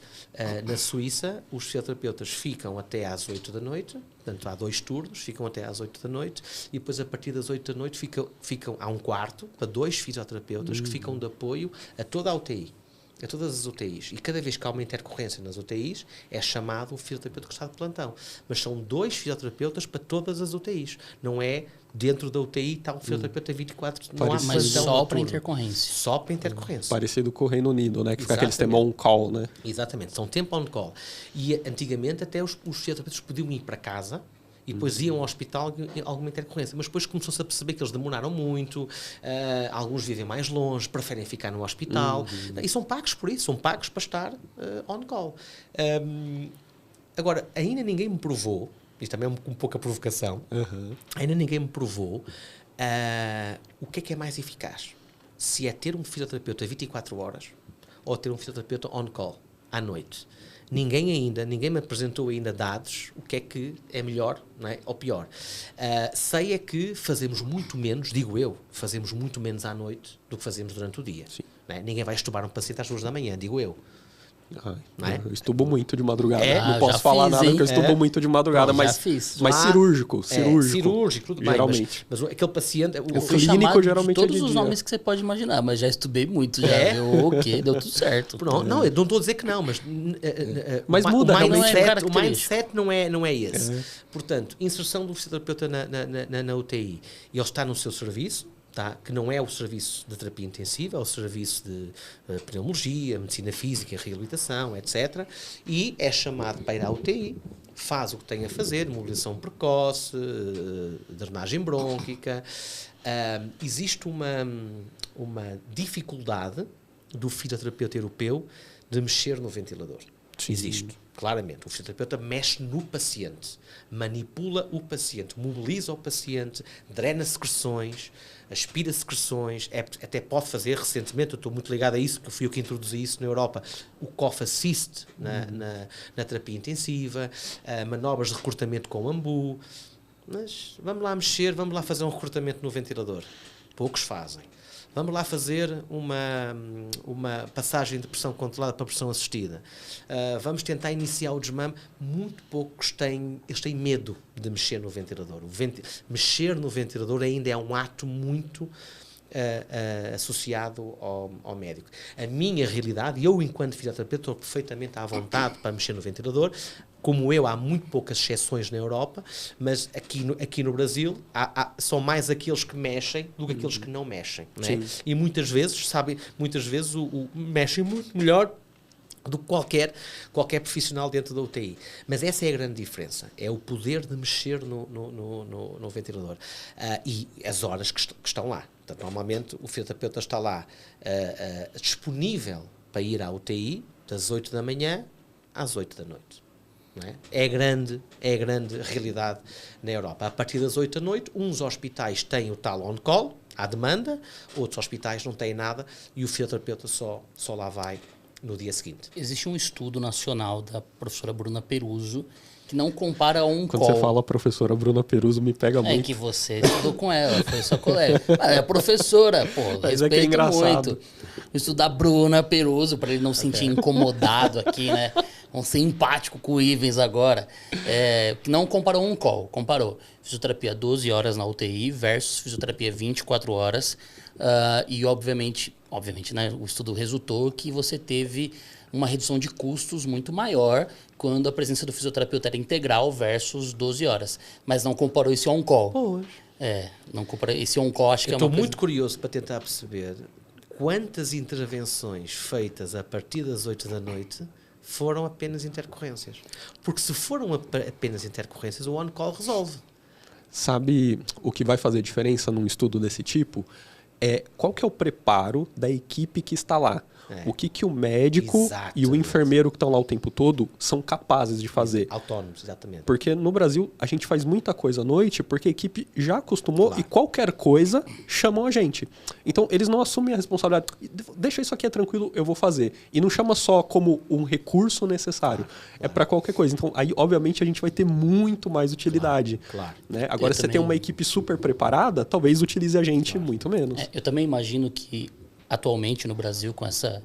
Na Suíça, os fisioterapeutas ficam até às 8 da noite, portanto há 2 turnos, ficam até às 8 da noite, e depois a partir das 8 da noite há um quarto para 2 fisioterapeutas que ficam de apoio a toda a UTI. A todas as UTIs. E cada vez que há uma intercorrência nas UTIs, é chamado o fisioterapeuta que está de plantão. Mas são 2 fisioterapeutas para todas as UTIs. Não é dentro da UTI está um fisioterapeuta 24 horas. Não há Mas plantão só noturno. para intercorrência. Só para intercorrência. Parecido com o Reino Unido, né? Que fica aquele Exatamente. sistema on-call, né? Exatamente. São tempo on-call. E antigamente até os fisioterapeutas podiam ir para casa e depois iam ao hospital em alguma intercorrência. Mas depois começou-se a perceber que eles demoraram muito, alguns vivem mais longe, preferem ficar no hospital. E são pagos por isso, são pagos para estar on-call. Agora, ainda ninguém me provou, isto também é um pouco a provocação, ainda ninguém me provou o que é mais eficaz. Se é ter um fisioterapeuta 24 horas ou ter um fisioterapeuta on-call à noite. Ninguém me apresentou ainda dados o que é melhor, não é? Ou pior. Sei é que fazemos muito menos, digo eu, fazemos muito menos à noite do que fazemos durante o dia. Não é? Ninguém vai estubar um paciente às 2 da manhã, digo eu. Não é? Eu estubo muito de madrugada. Ah, não posso já falar fiz, nada hein? porque eu estubo muito de madrugada, Já mas fiz. mas cirúrgico. Cirúrgico, tudo bem. Geralmente. Mas aquele paciente... Eu fui clínico chamado geralmente de é todos de os dia. nomes que você pode imaginar, mas já estudei muito. Já deu tudo certo. Não, eu não estou a dizer que não, mas... Mas muda, o realmente. mindset não é esse. Portanto, inserção do fisioterapeuta na UTI. Ele está no seu serviço, que não é o serviço de terapia intensiva, é o serviço de pneumologia, medicina física, reabilitação, etc. E é chamado para ir à UTI, faz o que tem a fazer, mobilização precoce, drenagem brônquica. Existe uma dificuldade do fisioterapeuta europeu de mexer no ventilador. Existe, claramente. O fisioterapeuta mexe no paciente, manipula o paciente, mobiliza o paciente, drena secreções, aspira secreções, até pode fazer, recentemente, eu estou muito ligado a isso, porque fui eu que introduzi isso na Europa, o cough assist na terapia intensiva, manobras de recrutamento com ambu, mas vamos lá mexer, vamos lá fazer um recrutamento no ventilador. Poucos fazem. Vamos lá fazer uma passagem de pressão controlada para pressão assistida. Vamos tentar iniciar o desmame. Muito poucos eles têm medo de mexer no ventilador. Mexer no ventilador ainda é um ato muito associado ao médico. A minha realidade, eu enquanto fisioterapeuta estou perfeitamente à vontade para mexer no ventilador. Como eu, há muito poucas exceções na Europa, mas aqui no Brasil são mais aqueles que mexem do que aqueles que não mexem. Não é? E muitas vezes, mexem muito melhor do que qualquer profissional dentro da UTI. Mas essa é a grande diferença, é o poder de mexer no ventilador. E as horas que estão lá. Portanto, normalmente o fisioterapeuta está lá disponível para ir à UTI das 8 da manhã às 8 da noite. É a grande realidade na Europa. A partir das 8 da noite, uns hospitais têm o tal on-call, à demanda, outros hospitais não têm nada e o fisioterapeuta só lá vai no dia seguinte. Existe um estudo nacional da professora Bruna Peruso que não compara on-call. Quando você fala professora Bruna Peruso, me pega muito. É que você estudou com ela, foi sua colega. É professora, Mas respeito é engraçado. muito. Estudar Bruna Peruso, para ele não se sentir incomodado aqui, né? Vamos ser empático com o Ivens agora. Que não comparou on-call, comparou fisioterapia 12 horas na UTI versus fisioterapia 24 horas. E obviamente, né, o estudo resultou que você teve uma redução de custos muito maior quando a presença do fisioterapeuta era integral versus 12 horas. Mas não comparou esse on-call. Não comparou esse on-call, acho que é uma Estou muito curioso para tentar perceber quantas intervenções feitas a partir das 8 da noite foram apenas intercorrências. Porque se foram apenas intercorrências, o on-call resolve. Sabe o que vai fazer diferença num estudo desse tipo? Qual que é o preparo da equipe que está lá? o que o médico e o enfermeiro que estão lá o tempo todo são capazes de fazer. Autônomos, exatamente. Porque no Brasil a gente faz muita coisa à noite porque a equipe já acostumou e qualquer coisa chamam a gente. Então eles não assumem a responsabilidade. Deixa isso aqui é tranquilo, eu vou fazer. E não chama só como um recurso necessário. É para qualquer coisa. Então aí obviamente a gente vai ter muito mais utilidade. Né? Agora se você tem uma equipe super preparada, talvez utilize a gente muito menos. Eu também imagino que atualmente no Brasil, com essa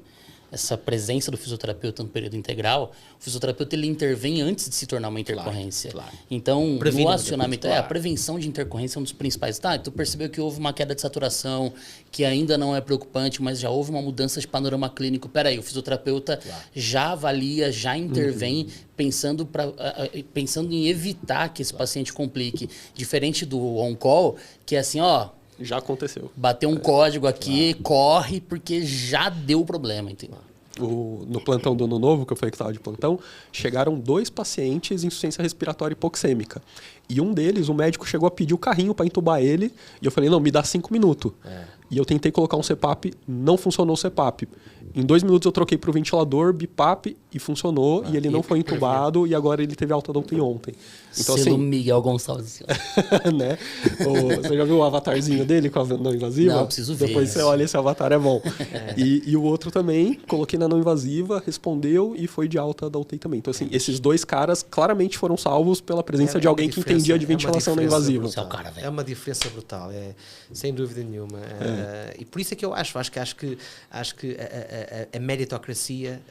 presença do fisioterapeuta no período integral, o fisioterapeuta ele intervém antes de se tornar uma intercorrência. Então, no acionamento, a prevenção de intercorrência é um dos principais. Tu percebeu que houve uma queda de saturação, que ainda não é preocupante, mas já houve uma mudança de panorama clínico. Peraí, o fisioterapeuta já avalia, já intervém, pensando em evitar que esse paciente complique. Diferente do on-call, que é assim, já aconteceu. Bateu um código aqui, corre, porque já deu problema, entendeu? No plantão do Ano Novo, que eu falei que estava de plantão, chegaram 2 pacientes em insuficiência respiratória hipoxêmica. E um deles, o médico chegou a pedir o carrinho para entubar ele, e eu falei, não, me dá 5 minutos. E eu tentei colocar um CPAP, não funcionou o CPAP. Em 2 minutos eu troquei para o ventilador, BIPAP, e funcionou, e ele não foi entubado, e agora ele teve alta da UTI ontem. Então, Selo Miguel Gonçalves. Né? Você já viu o avatarzinho dele com a não invasiva? Não, preciso ver. Depois você olha, esse avatar é bom. E o outro também, coloquei na não invasiva, respondeu e foi de alta da UTI também. Então, assim, esses 2 caras claramente foram salvos pela presença de alguém que entendia de ventilação não invasiva. É uma diferença brutal, sem dúvida nenhuma. E por isso é que eu acho que a meritocracia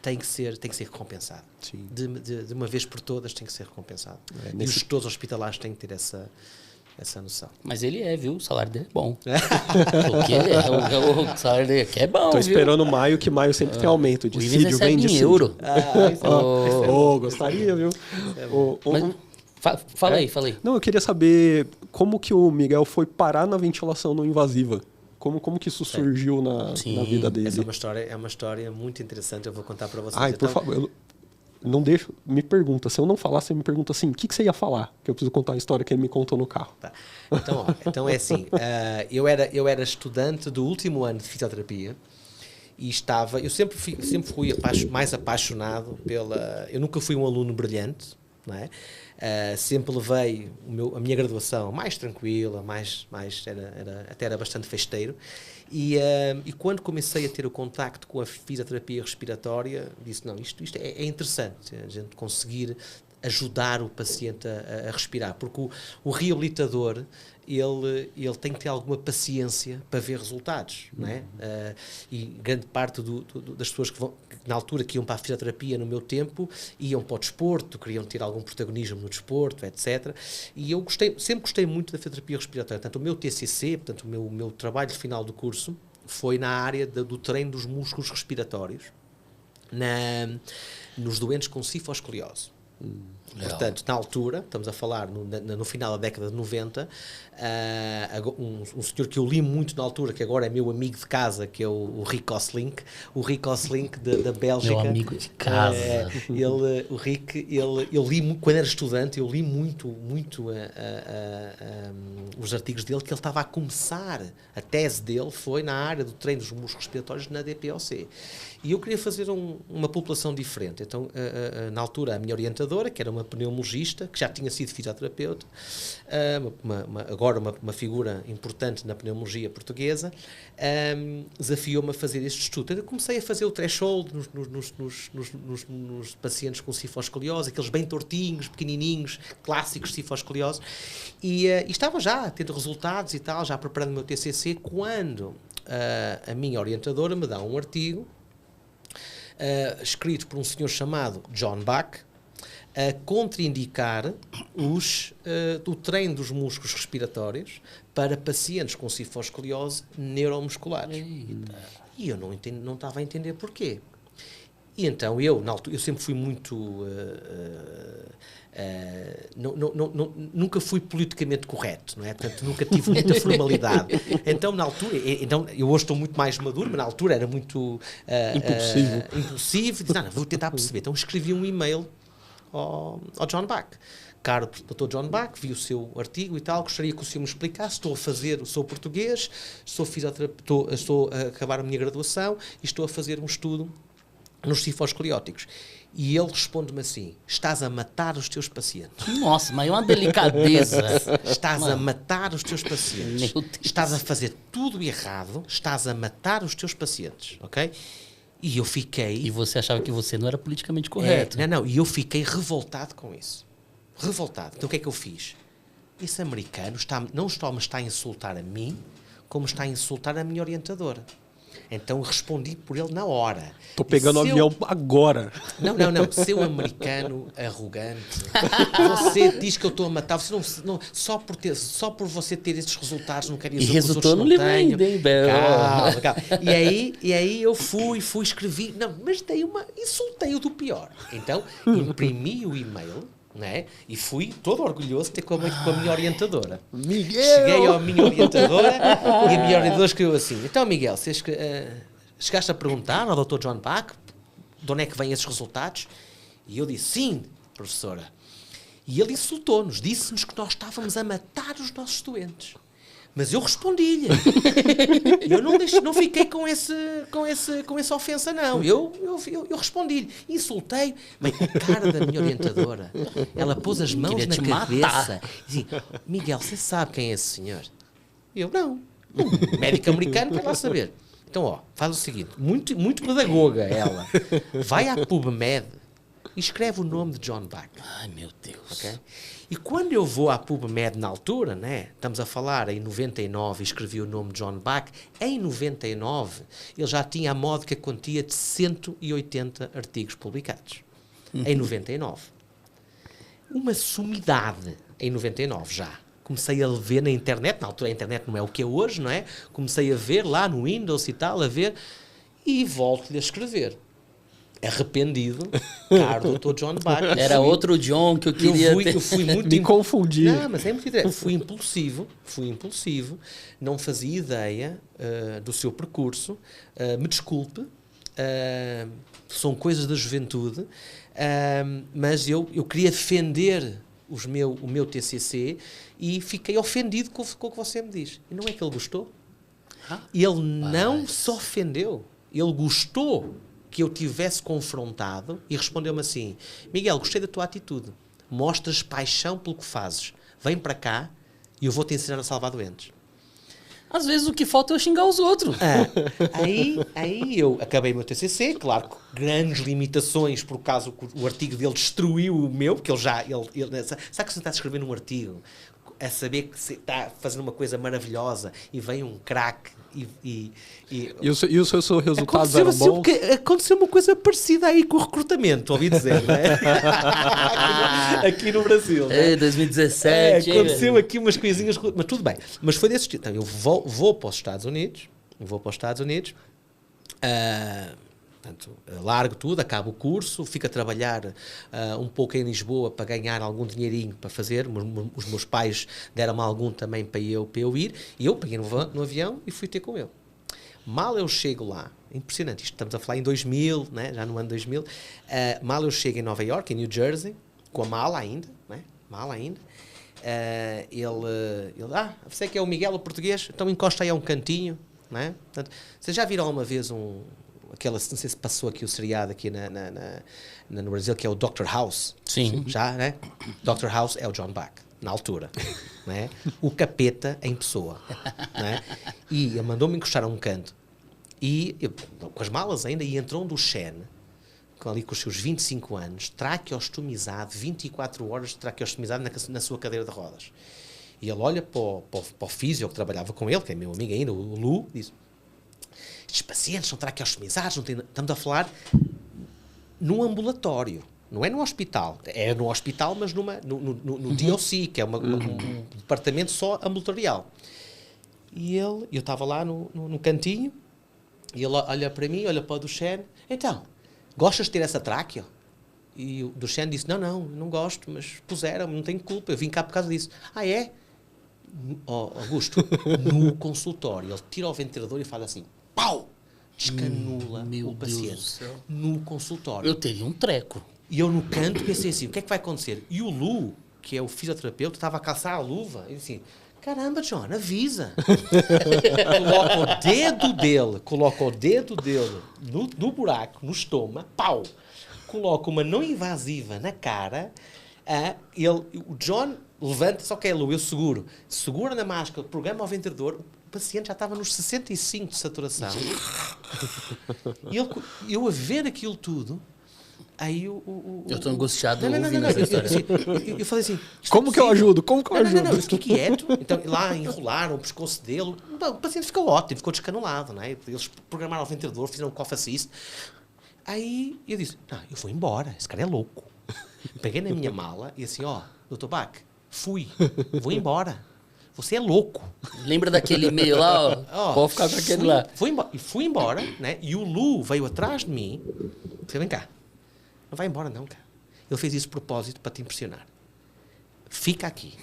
tem que ser recompensada. De uma vez por todas tem que ser recompensado. E os gestores hospitalares têm que ter essa noção. Mas ele viu? O salário dele é bom. O salário dele aqui é bom. Tô esperando maio, que maio sempre tem aumento. O Ivens recebe em euro. Gostaria, viu? Fala aí. Não, eu queria saber como que o Miguel foi parar na ventilação não invasiva. Como que isso surgiu na vida dele? Essa é uma história muito interessante, eu vou contar para vocês. Por favor, não deixo, me pergunta. Se eu não falar, você me pergunta assim, o que você ia falar? Que eu preciso contar a história que ele me contou no carro. Tá. Então é assim, eu era estudante do último ano de fisioterapia e eu sempre fui mais apaixonado eu nunca fui um aluno brilhante, não é? Sempre levei a minha graduação mais tranquila, até era bastante festeiro. E quando comecei a ter o contacto com a fisioterapia respiratória, disse, não, isto é interessante, a gente conseguir ajudar o paciente a respirar, porque o reabilitador, ele tem que ter alguma paciência para ver resultados, não é? E grande parte das pessoas que na altura que iam para a fisioterapia no meu tempo, iam para o desporto, queriam ter algum protagonismo no desporto, etc. E eu sempre gostei muito da fisioterapia respiratória. Portanto, o meu TCC, portanto, o meu trabalho final do curso, foi na área do treino dos músculos respiratórios, nos doentes com cifoscoliose. Portanto, na altura, estamos a falar no final da década de 90, um senhor que eu li muito na altura, que agora é meu amigo de casa, que é o Rick Oslink, da Bélgica. Meu amigo de casa. O Rick, eu li, quando era estudante, eu li muito os artigos dele, que ele estava a começar, a tese dele foi na área do treino dos músculos respiratórios na DPOC. E eu queria fazer uma população diferente. Então, na altura, a minha orientadora, que era uma pneumologista, que já tinha sido fisioterapeuta, agora uma figura importante na pneumologia portuguesa, desafiou-me a fazer este estudo. Eu comecei a fazer o threshold nos pacientes com cifoscoliose, aqueles bem tortinhos, pequenininhos, clássicos de cifoscoliose, e estava já a ter resultados e tal, já preparando o meu TCC, quando a minha orientadora me dá um artigo escrito por um senhor chamado John Bach, a contraindicar o treino dos músculos respiratórios para pacientes com cifoscoliose neuromusculares. E eu não estava a entender porquê. E então eu sempre fui muito... nunca fui politicamente correto, não é? Portanto, nunca tive muita formalidade. Então, na altura, eu hoje estou muito mais maduro, mas na altura era muito impulsivo. Disse, vou tentar perceber. Então, escrevi um e-mail ao John Bach, caro Dr. John Bach, vi o seu artigo e tal, gostaria que o senhor me explicasse, estou a fazer, sou português, estou a acabar a minha graduação e estou a fazer um estudo nos tifoscleróticos. E ele responde-me assim: estás a matar os teus pacientes. Nossa, mas é uma delicadeza. Estás a matar os teus pacientes. Meu Deus. Estás a fazer tudo errado. Estás a matar os teus pacientes, ok? E eu fiquei... E você achava que você não era politicamente correto. E eu fiquei revoltado com isso. Revoltado. Então o que é que eu fiz? Esse americano não só me está a insultar a mim, como está a insultar a minha orientadora. Então respondi por ele na hora. Tô pegando o avião agora. Não. Seu americano arrogante. Você diz que eu estou a matar. Você não, só por você ter esses resultados não quer dizer E que resultou os no outros livro não tenham. ainda, hein, Bel? Calma. E aí eu fui, escrevi. Não, mas insultei-o do pior. Então imprimi o e-mail. Né? E fui todo orgulhoso de ter com a minha orientadora. Miguel! Cheguei à minha orientadora e a minha orientadora escreveu assim: então, Miguel, você chegaste a perguntar ao Dr. John Bach de onde é que vêm esses resultados? E eu disse: sim, professora. E ele insultou-nos, disse-nos que nós estávamos a matar os nossos doentes. Mas eu respondi-lhe. Eu não fiquei com essa ofensa, não. Eu respondi-lhe. Insultei. Mas a cara da minha orientadora, ela pôs as mãos Queria na te cabeça matar. e disse: Miguel, você sabe quem é esse senhor? Eu, não. Um médico americano quer lá saber. Então, ó, faz o seguinte. Muito pedagoga ela. Vai à PubMed e escreve o nome de John Bach. Ai, meu Deus. Okay? E quando eu vou à PubMed na altura, né, estamos a falar em 99, escrevi o nome de John Bach, em 99 ele já tinha a módica quantia de 180 artigos publicados. Em 99. Uma sumidade em 99 já. Comecei a ver na internet, na altura a internet não é o que é hoje, não é? Comecei a ver lá no Windows e tal, e volto-lhe a escrever. Arrependido, caro Dr. John Bach. Era outro John que eu queria ter. Eu fui muito... Me confundi. Não, mas é muito direto. Fui impulsivo, não fazia ideia do seu percurso. Me desculpe, são coisas da juventude, mas eu queria defender o meu TCC e fiquei ofendido com o que você me diz. E não é que ele gostou? Ele não se ofendeu, ele gostou que eu tivesse confrontado e respondeu-me assim: Miguel, gostei da tua atitude, mostras paixão pelo que fazes, vem para cá e eu vou-te ensinar a salvar doentes. Às vezes o que falta é eu xingar os outros. Aí eu acabei o meu TCC, claro, com grandes limitações, por causa que o artigo dele destruiu o meu, porque ele sabe que você está a escrever um artigo a saber que você está fazendo uma coisa maravilhosa e vem um craque e os seus resultados eram bons? Aconteceu uma coisa parecida aí com o recrutamento, ouvi dizer, não é? aqui no Brasil. É, 2017. Aconteceu aqui umas coisinhas, mas tudo bem. Mas foi desse tipo. Então, eu vou para os Estados Unidos, portanto, largo tudo, acabo o curso, fico a trabalhar um pouco em Lisboa para ganhar algum dinheirinho para fazer. Os meus pais deram-me algum também para eu ir, e eu peguei no avião e fui ter com ele. Mal eu chego lá, impressionante, isto estamos a falar em 2000, né, já no ano 2000, mal eu chego em Nova York, em New Jersey, com a mala ainda, né, ele, você que é o Miguel, o português, então encosta aí a um cantinho, né? Portanto, vocês já viram alguma vez não sei se passou aqui o seriado aqui no Brasil, que é o Dr. House? Sim. Já, né? Dr. House é o John Bach, na altura, né? O capeta em pessoa, né? E ele mandou-me encostar a um canto, e eu, com as malas ainda, e entrou um do Shen, ali com os seus 25 anos, traqueostomizado, 24 horas de traqueostomizado na sua cadeira de rodas. E ele olha para o físio que trabalhava com ele, que é meu amigo ainda, o Lu, diz: estes pacientes são traqueostomizados, estamos a falar num ambulatório, não é no hospital. É no hospital, mas no DOC, que é um departamento só ambulatorial. E eu estava lá no cantinho, e ele olha para mim, olha para o Duchenne: então, gostas de ter essa tráqueo? E o Duchenne disse: não gosto, mas puseram, não tenho culpa, eu vim cá por causa disso. Ah, é? Augusto, no consultório, ele tira o ventilador e fala assim: pau! Descanula o paciente no consultório. Eu teria um treco. E eu no canto pensei assim: o que é que vai acontecer? E o Lu, que é o fisioterapeuta, estava a calçar a luva. E disse assim, caramba, John, avisa. Coloca o dedo dele no buraco, no estômago, pau. Coloca uma não invasiva na cara. O John levanta, só que é Lu, eu segura na máscara, programa ao ventilador, o paciente já estava nos 65 de saturação. E eu a ver aquilo tudo, aí eu estou angustiado não, ouvindo essa história. Eu falei assim... Como que eu ajudo? Como que eu ajudo? Não, eu fiquei quieto. Então, lá enrolaram o pescoço dele. O paciente ficou ótimo, ficou descanulado, não é? Eles programaram o ventilador, fizeram um cough assist. Aí eu disse, eu vou embora, esse cara é louco. Peguei na minha mala e assim, Dr. Bach, vou embora. Você é louco. Lembra daquele e-mail lá? Pode ficar com aquele lá. Fui embora, né? E o Lu veio atrás de mim. Disse, vem cá. Não vai embora não, cara. Ele fez isso de propósito para te impressionar. Fica aqui.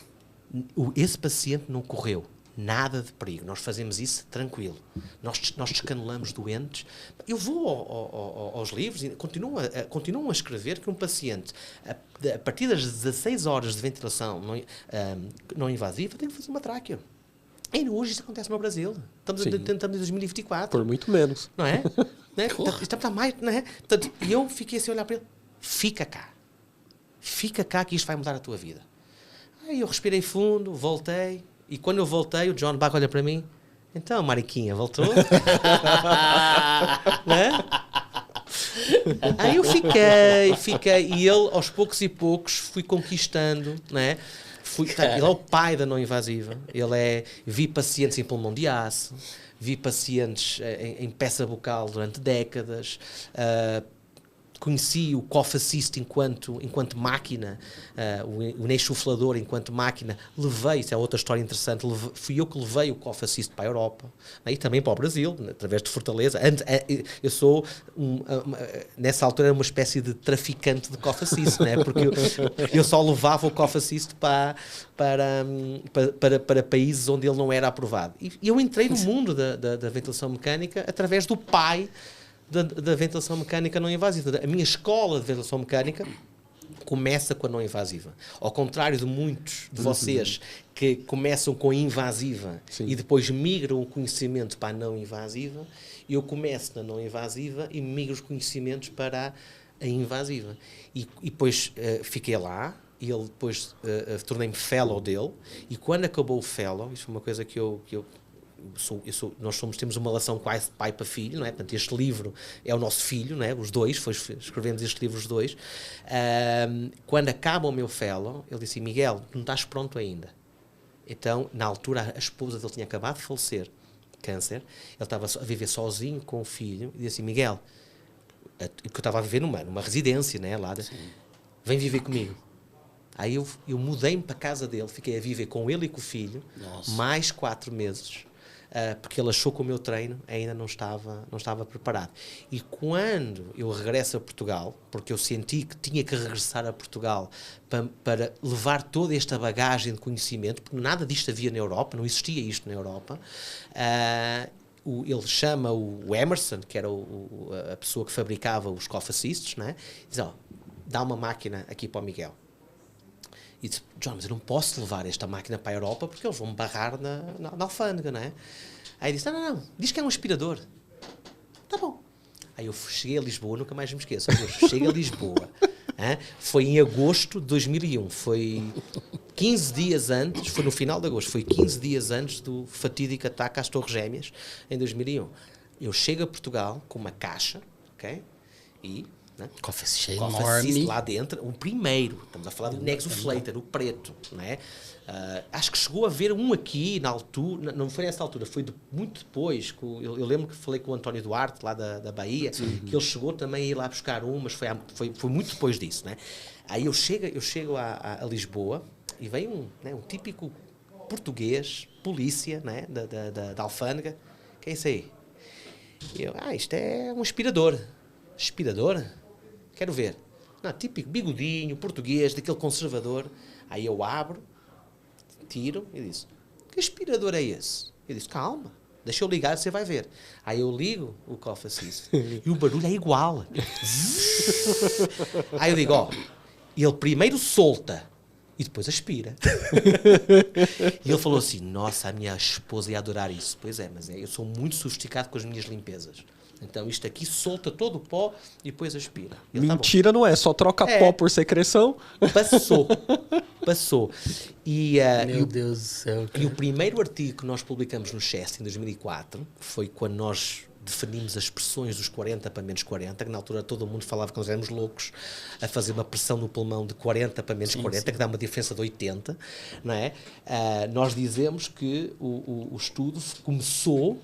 Esse paciente não correu nada de perigo. Nós fazemos isso tranquilo. Nós descanulamos doentes. Eu vou aos livros e continuam a escrever que um paciente, a partir das 16 horas de ventilação não invasiva, tem que fazer uma tráqueo. E hoje isso acontece no Brasil. Estamos em 2024. Por muito menos. Não é? Né? Está mais, não é? Portanto, eu fiquei assim a olhar para ele. Fica cá que isto vai mudar a tua vida. Aí eu respirei fundo, voltei. E quando eu voltei, o John Bach olha para mim. Então, Mariquinha, voltou? Né? Aí eu fiquei. E ele, aos poucos e poucos, fui conquistando, né? Ele é o pai da não invasiva. Vi pacientes em pulmão de aço, vi pacientes em peça bucal durante décadas, conheci o cough assist enquanto máquina, o enxuflador enquanto máquina, isso é outra história interessante, fui eu que levei o cough assist para a Europa, e também para o Brasil, através de Fortaleza. Eu sou, nessa altura, era uma espécie de traficante de cough assist, né? Porque eu só levava o cough assist para países onde ele não era aprovado. E eu entrei no mundo da ventilação mecânica através do pai da ventilação mecânica não invasiva. A minha escola de ventilação mecânica começa com a não invasiva. Ao contrário de muitos de vocês que começam com a invasiva e depois migram o conhecimento para a não invasiva, eu começo na não invasiva e migro os conhecimentos para a invasiva. E depois fiquei lá, e ele depois tornei-me fellow dele, e quando acabou o fellow, isso foi uma coisa que nós temos uma relação quase de pai para filho, não é? Portanto, este livro é o nosso filho, não é? Os dois, escrevemos este livro os dois. Quando acaba o meu fellow, ele disse, Miguel, não estás pronto ainda. Então, na altura, a esposa dele tinha acabado de falecer, câncer, ele estava a viver sozinho com o filho, e disse assim, Miguel, porque eu estava a viver numa residência, né? Lá vem viver comigo. Aí eu mudei-me para a casa dele, fiquei a viver com ele e com o filho, mais 4 meses. Porque ele achou que o meu treino ainda não estava preparado. E quando eu regresso a Portugal, porque eu senti que tinha que regressar a Portugal para levar toda esta bagagem de conhecimento, porque nada disto havia na Europa, não existia isto na Europa, ele chama o Emerson, que era a pessoa que fabricava os cough assists, né? Diz, dá uma máquina aqui para o Miguel. E disse, John, mas eu não posso levar esta máquina para a Europa porque eles vão me barrar na alfândega, não é? Aí disse, não, diz que é um aspirador. Tá bom. Aí eu cheguei a Lisboa, nunca mais me esqueço. Cheguei a Lisboa. Foi em agosto de 2001. Foi 15 dias antes, foi no final de agosto, foi 15 dias antes do fatídico ataque às Torres Gêmeas, em 2001. Eu chego a Portugal com uma caixa, ok? E... Cough assist enorme. Lá dentro, o primeiro, estamos a falar do Nexoflator, o preto, não é? Acho que chegou a ver um aqui na altura, não foi nessa altura, foi muito depois. Eu lembro que falei com o António Duarte, lá da Bahia, que ele chegou também a ir lá buscar um, mas foi muito depois disso, né? Aí eu chego a Lisboa e vem um típico português, polícia, né? da alfândega. Que é isso aí? E eu, isto é um aspirador. Aspirador? Quero ver. Não, típico bigodinho, português, daquele conservador. Aí eu abro, tiro e disse, que aspirador é esse? Eu disse, calma, deixa eu ligar, você vai ver. Aí eu ligo o cough assist e o barulho é igual. Aí eu digo, ele primeiro solta e depois aspira. E ele falou assim, nossa, a minha esposa ia adorar isso. Pois é, mas eu sou muito sofisticado com as minhas limpezas. Então isto aqui solta todo o pó e depois aspira. Ele, Mentira não é, só troca pó por secreção. Passou. Meu Deus do céu. E o primeiro artigo que nós publicamos no Chess em 2004 foi quando nós definimos as pressões dos 40 para menos 40, que na altura todo mundo falava que nós éramos loucos a fazer uma pressão no pulmão de 40 para menos 40, que dá uma diferença de 80, não é? Nós dizemos que o estudo começou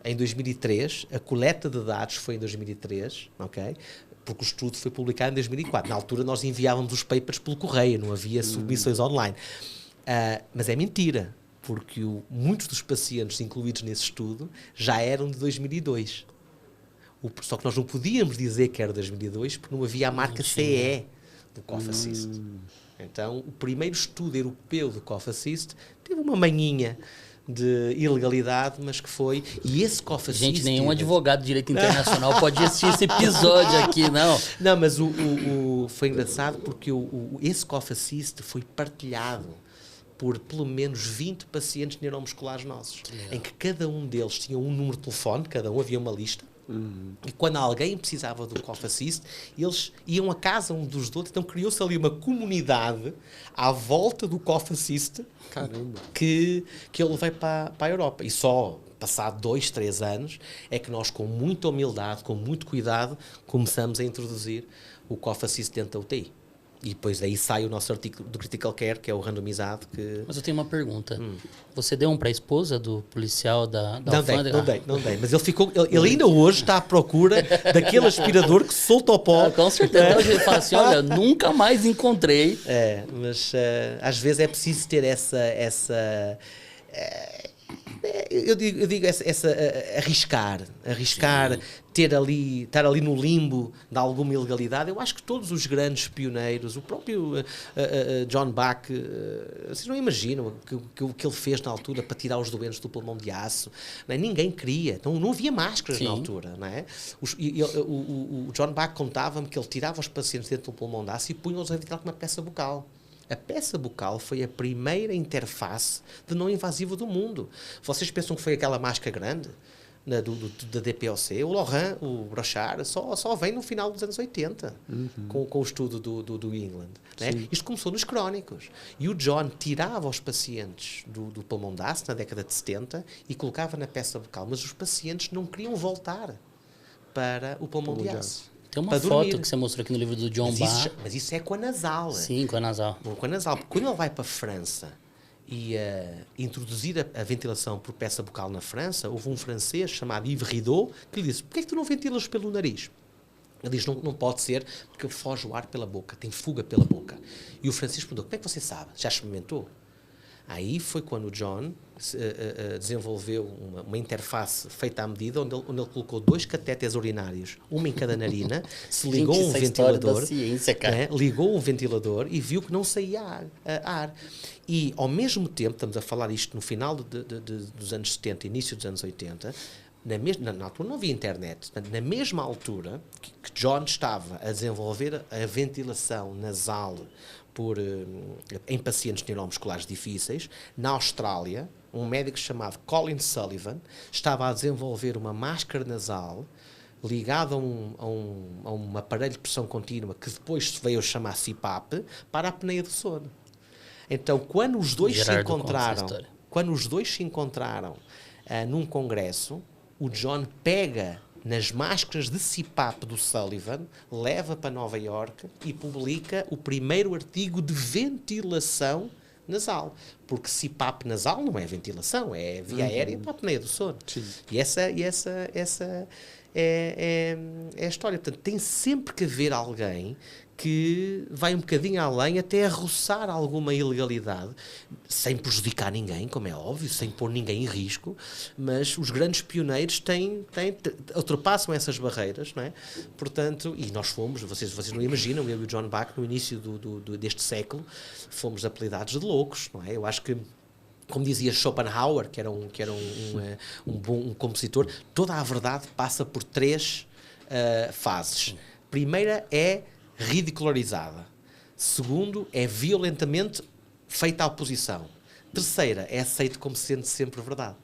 em 2003, a coleta de dados foi em 2003, ok? Porque o estudo foi publicado em 2004. Na altura nós enviávamos os papers pelo correio, não havia submissões online. Mas é mentira, porque muitos dos pacientes incluídos nesse estudo já eram de 2002. Só que nós não podíamos dizer que era 2002 porque não havia a marca CE do Cough Assist. Então, o primeiro estudo europeu do Cough Assist teve uma manhinha de ilegalidade, mas que foi... E esse Cough Assist... Gente, nenhum advogado de direito internacional pode assistir esse episódio aqui, não. Não, mas foi engraçado porque esse Cough Assist foi partilhado por pelo menos 20 pacientes neuromusculares nossos, em que cada um deles tinha um número de telefone, cada um havia uma lista, e quando alguém precisava do Cough Assist, eles iam a casa um dos outros, então criou-se ali uma comunidade à volta do Cough Assist. Caramba. Que ele veio para a Europa. E só passado 2, 3 anos é que nós, com muita humildade, com muito cuidado, começamos a introduzir o Cough Assist dentro da UTI. E depois daí sai o nosso artigo do Critical Care, que é o randomizado. Mas eu tenho uma pergunta. Você deu um para a esposa do policial da alfândega? Não dei. Mas ele ainda hoje está à procura daquele aspirador que solta o pó. Com certeza. Ele fala assim, olha, nunca mais encontrei. Mas às vezes é preciso ter essa eu digo arriscar, estar ali no limbo de alguma ilegalidade. Eu acho que todos os grandes pioneiros, o próprio John Bach, vocês não imaginam o que ele fez na altura para tirar os doentes do pulmão de aço, não é? Ninguém queria, não havia máscaras na altura, não é? O John Bach contava-me que ele tirava os pacientes dentro do pulmão de aço e punha-os a ventilar com uma peça bucal. A peça bucal foi a primeira interface de não invasiva do mundo. Vocês pensam que foi aquela máscara grande da DPOC? O Laurent, o Brochard, só vem no final dos anos 80, com o estudo do England. Né? Isto começou nos crónicos. E o John tirava os pacientes do pulmão de aço na década de 70 e colocava na peça bucal. Mas os pacientes não queriam voltar para o pulmão de aço. Tem uma foto que você mostrou aqui no livro do John Bach. Mas isso é com a nasal. Sim, com a nasal. Com a nasal. Porque quando ele vai para a França e introduzir a ventilação por peça bucal na França, houve um francês chamado Yves Rideau que lhe disse, porquê é que tu não ventilas pelo nariz? Ele diz, não pode ser, porque foge o ar pela boca, tem fuga pela boca. E o francês perguntou, como é que você sabe? Já experimentou? Aí foi quando o John desenvolveu uma interface feita à medida, onde ele colocou 2 catéteres urinários, uma em cada narina, se ligou um ventilador, ligou um ventilador e viu que não saía ar. E, ao mesmo tempo, estamos a falar isto no final dos anos 70, início dos anos 80, na altura não havia internet. Portanto, na mesma altura que John estava a desenvolver a ventilação nasal em pacientes neuromusculares difíceis, na Austrália, um médico chamado Colin Sullivan estava a desenvolver uma máscara nasal ligada a um aparelho de pressão contínua que depois veio a chamar CPAP para a apneia do sono. Então, quando os dois se encontraram num congresso, o John pega nas máscaras de CPAP do Sullivan, leva para Nova Iorque e publica o primeiro artigo de ventilação nasal. Porque CPAP nasal não é ventilação, é via aérea para a apneia do sono. Sim. E essa é a história. Portanto, tem sempre que haver alguém que vai um bocadinho além, até a roçar alguma ilegalidade, sem prejudicar ninguém, como é óbvio, sem pôr ninguém em risco, mas os grandes pioneiros ultrapassam essas barreiras, não é? Portanto, e nós fomos, vocês não imaginam, eu e o John Bach, no início deste século, fomos apelidados de loucos, não é? Eu acho que, como dizia Schopenhauer, que era um bom compositor, toda a verdade passa por 3 fases. Primeira é ridicularizada. Segundo, é violentamente feita a oposição. Terceira, é aceito como sendo sempre verdade.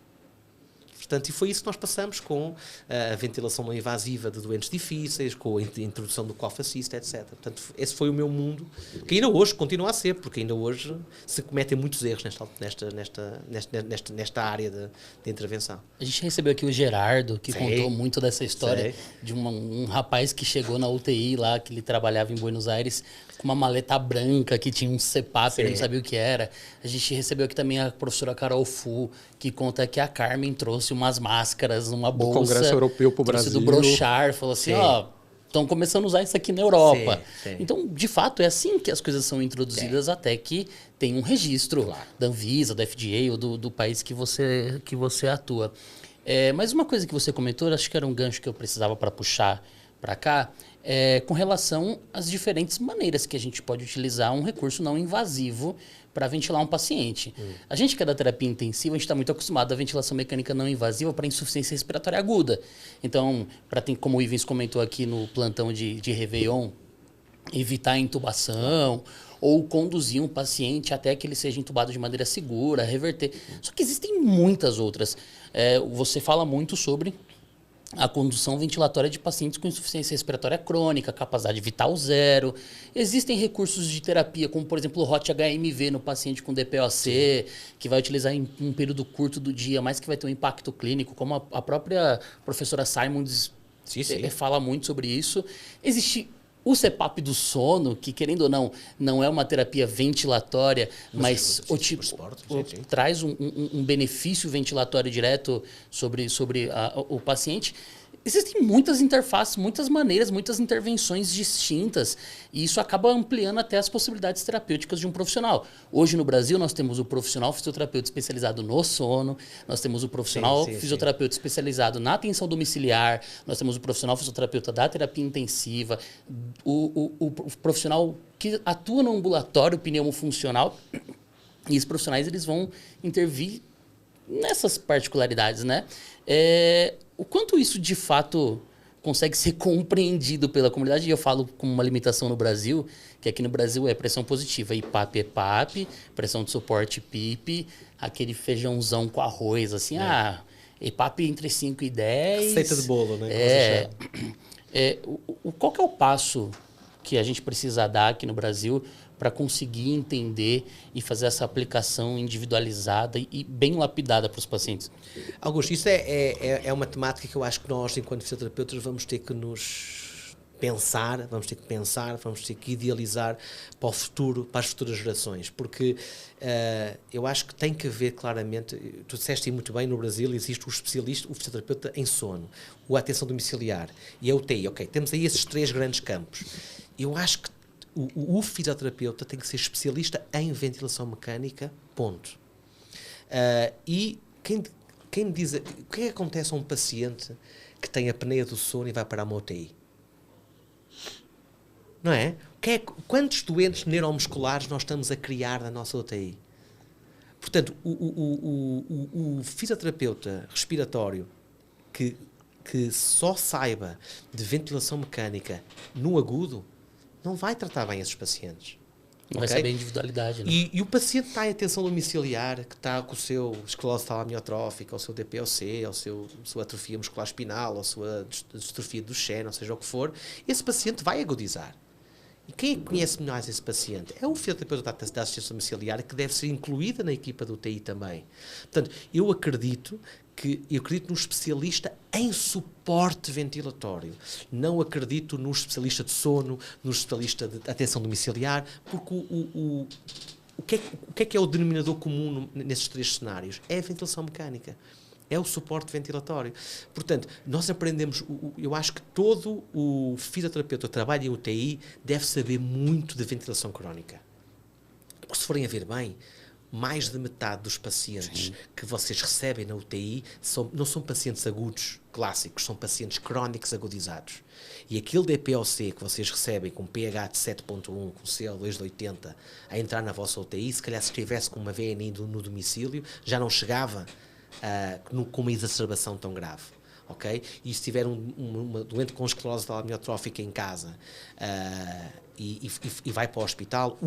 Portanto, e foi isso que nós passamos com a ventilação não invasiva de doentes difíceis, com a introdução do cough assist, etc. Portanto, esse foi o meu mundo, que ainda hoje continua a ser, porque ainda hoje se cometem muitos erros nesta área de intervenção. A gente recebeu aqui o Gerardo, que Sei. contou muito dessa história Sei. de um rapaz que chegou na UTI lá, que ele trabalhava em Buenos Aires, com uma maleta branca que tinha um CPAP, ele não sabia o que era. A gente recebeu aqui também a professora Carol Fu, que conta que a Carmen trouxe umas máscaras numa bolsa. Do Congresso Europeu pro trouxe Brasil. do Brochar, falou assim, ó, estão começando a usar isso aqui na Europa. Sim. Então, de fato, é assim que as coisas são introduzidas até que tem um registro da Anvisa, da FDA ou do país que você atua. Mas uma coisa que você comentou, acho que era um gancho que eu precisava para puxar para cá, com relação às diferentes maneiras que a gente pode utilizar um recurso não invasivo para ventilar um paciente. A gente que é da terapia intensiva, a gente está muito acostumado à ventilação mecânica não invasiva para insuficiência respiratória aguda. Então, como o Ivens comentou aqui no plantão de Réveillon, evitar a intubação ou conduzir um paciente até que ele seja intubado de maneira segura, reverter. Só que existem muitas outras. Você fala muito sobre a condução ventilatória de pacientes com insuficiência respiratória crônica, capacidade vital zero. Existem recursos de terapia, como, por exemplo, o HOT-HMV no paciente com DPOC, que vai utilizar em um período curto do dia, mas que vai ter um impacto clínico, como a própria professora Simons fala muito sobre isso. Existe o CPAP do sono, que, querendo ou não é uma terapia ventilatória, mas traz um benefício ventilatório direto sobre o paciente. Existem muitas interfaces, muitas maneiras, muitas intervenções distintas, e isso acaba ampliando até as possibilidades terapêuticas de um profissional. Hoje no Brasil nós temos o profissional fisioterapeuta especializado no sono, nós temos o profissional fisioterapeuta especializado na atenção domiciliar, nós temos o profissional fisioterapeuta da terapia intensiva, o profissional que atua no ambulatório pneumofuncional, e esses profissionais eles vão intervir nessas particularidades, né? O quanto isso, de fato, consegue ser compreendido pela comunidade, e eu falo com uma limitação no Brasil, que aqui no Brasil é pressão positiva, EPAP, EPAP, pressão de suporte, PIP, aquele feijãozão com arroz, assim, EPAP entre 5 e 10. Receita de bolo, né? Qual que é o passo que a gente precisa dar aqui no Brasil para conseguir entender e fazer essa aplicação individualizada e bem lapidada para os pacientes? Augusto, isso é uma temática que eu acho que nós, enquanto fisioterapeutas, vamos ter que vamos ter que idealizar para o futuro, para as futuras gerações, porque eu acho que tem que haver claramente, tu disseste muito bem, no Brasil existe o especialista, o fisioterapeuta em sono, a atenção domiciliar e a UTI, temos aí esses 3 grandes campos. Eu acho que o fisioterapeuta tem que ser especialista em ventilação mecânica, ponto. E quem me diz, o que é que acontece a um paciente que tem a apneia do sono e vai para uma UTI? Não é? Quantos doentes neuromusculares nós estamos a criar na nossa UTI? Portanto, o fisioterapeuta respiratório que só saiba de ventilação mecânica no agudo, não vai tratar bem esses pacientes. Não vai saber a individualidade, né? E o paciente está em atenção domiciliar, que está com o seu esclerose amiotrófica, ou o seu DPOC, ou a sua atrofia muscular espinal, ou a sua distrofia do Duchenne, ou seja o que for, esse paciente vai agudizar. E quem é que conhece mais esse paciente? É o fisioterapeuta da assistência domiciliar, que deve ser incluída na equipa do UTI também. Portanto, eu acredito no especialista em suporte ventilatório. Não acredito no especialista de sono, no especialista de atenção domiciliar, porque o que é o denominador comum nesses 3 cenários? É a ventilação mecânica. É o suporte ventilatório. Portanto, nós aprendemos, eu acho que todo o fisioterapeuta que trabalha em UTI deve saber muito de ventilação crónica. Se forem a ver bem, mais de metade dos pacientes que vocês recebem na UTI não são pacientes agudos clássicos, são pacientes crónicos agudizados. E aquele DPOC que vocês recebem com pH de 7.1, com CO2 de 80, a entrar na vossa UTI, se calhar se estivesse com uma VNI no domicílio, já não chegava com uma exacerbação tão grave. E se tiver uma doente com esclerose amiotrófica em casa e vai para o hospital,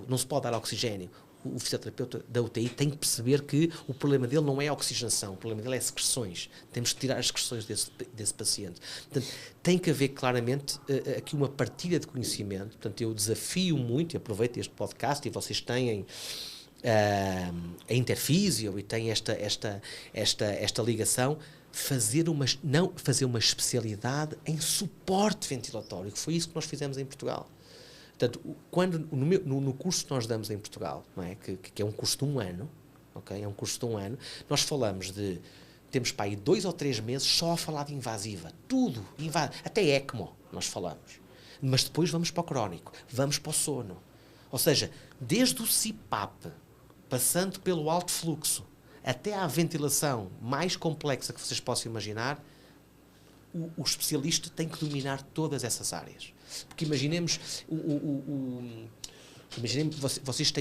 não se pode dar oxigênio. O fisioterapeuta da UTI tem que perceber que o problema dele não é a oxigenação, o problema dele é secreções. Temos que tirar as secreções desse paciente. Portanto, tem que haver claramente aqui uma partilha de conhecimento. Portanto, eu desafio muito, e aproveito este podcast, e vocês têm a Interfísio e têm esta ligação, fazer uma especialidade em suporte ventilatório, que foi isso que nós fizemos em Portugal. Portanto, quando no curso que nós damos em Portugal, não é? Que é um curso de 1 ano, okay? É um curso de 1 ano, nós falamos temos para aí 2 ou 3 meses só a falar de invasiva, tudo, até ECMO nós falamos, mas depois vamos para o crónico, vamos para o sono, ou seja, desde o CPAP, passando pelo alto fluxo, até à ventilação mais complexa que vocês possam imaginar, o especialista tem que dominar todas essas áreas. Porque imaginemos, vocês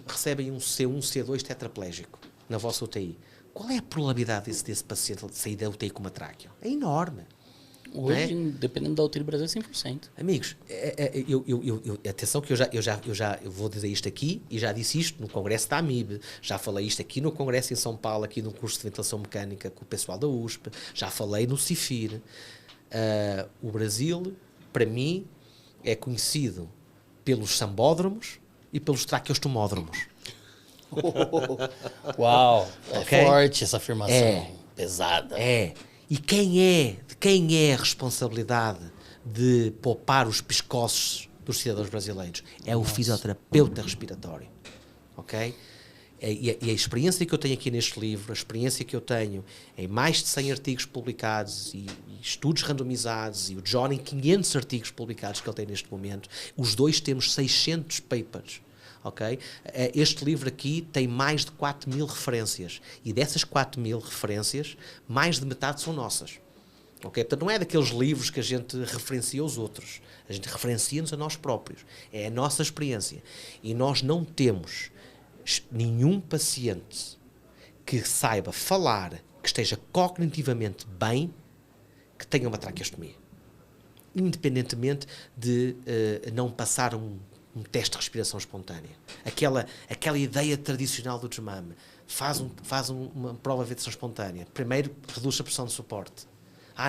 recebem um C1, C2 tetraplégico na vossa UTI. Qual é a probabilidade desse paciente sair da UTI com uma tráqueo? É enorme. Hoje, dependendo da UTI do Brasil, é 100%. Amigos, atenção que eu vou dizer isto aqui, e já disse isto no congresso da AMIB, já falei isto aqui no congresso em São Paulo, aqui no curso de ventilação mecânica com o pessoal da USP, já falei no CIFIR. O Brasil, para mim, é conhecido pelos sambódromos e pelos traqueostomódromos. Uau, Okay? Forte essa afirmação, pesada. E quem é a responsabilidade de poupar os pescoços dos cidadãos brasileiros? É o fisioterapeuta respiratório. Ok? E a experiência que eu tenho aqui neste livro, a experiência que eu tenho em mais de 100 artigos publicados e estudos randomizados, e o John em 500 artigos publicados que ele tem neste momento, os dois temos 600 papers. Okay? Este livro aqui tem mais de 4.000 referências, e dessas 4.000 referências, mais de metade são nossas. Okay? Portanto, não é daqueles livros que a gente referencia aos outros, a gente referencia-nos a nós próprios, é a nossa experiência, e nós não temos nenhum paciente que saiba falar, que esteja cognitivamente bem, que tenha uma traqueostomia, independentemente de não passar um teste de respiração espontânea. Aquela ideia tradicional do desmame. Faz uma prova de ventilação espontânea. Primeiro, reduz a pressão de suporte.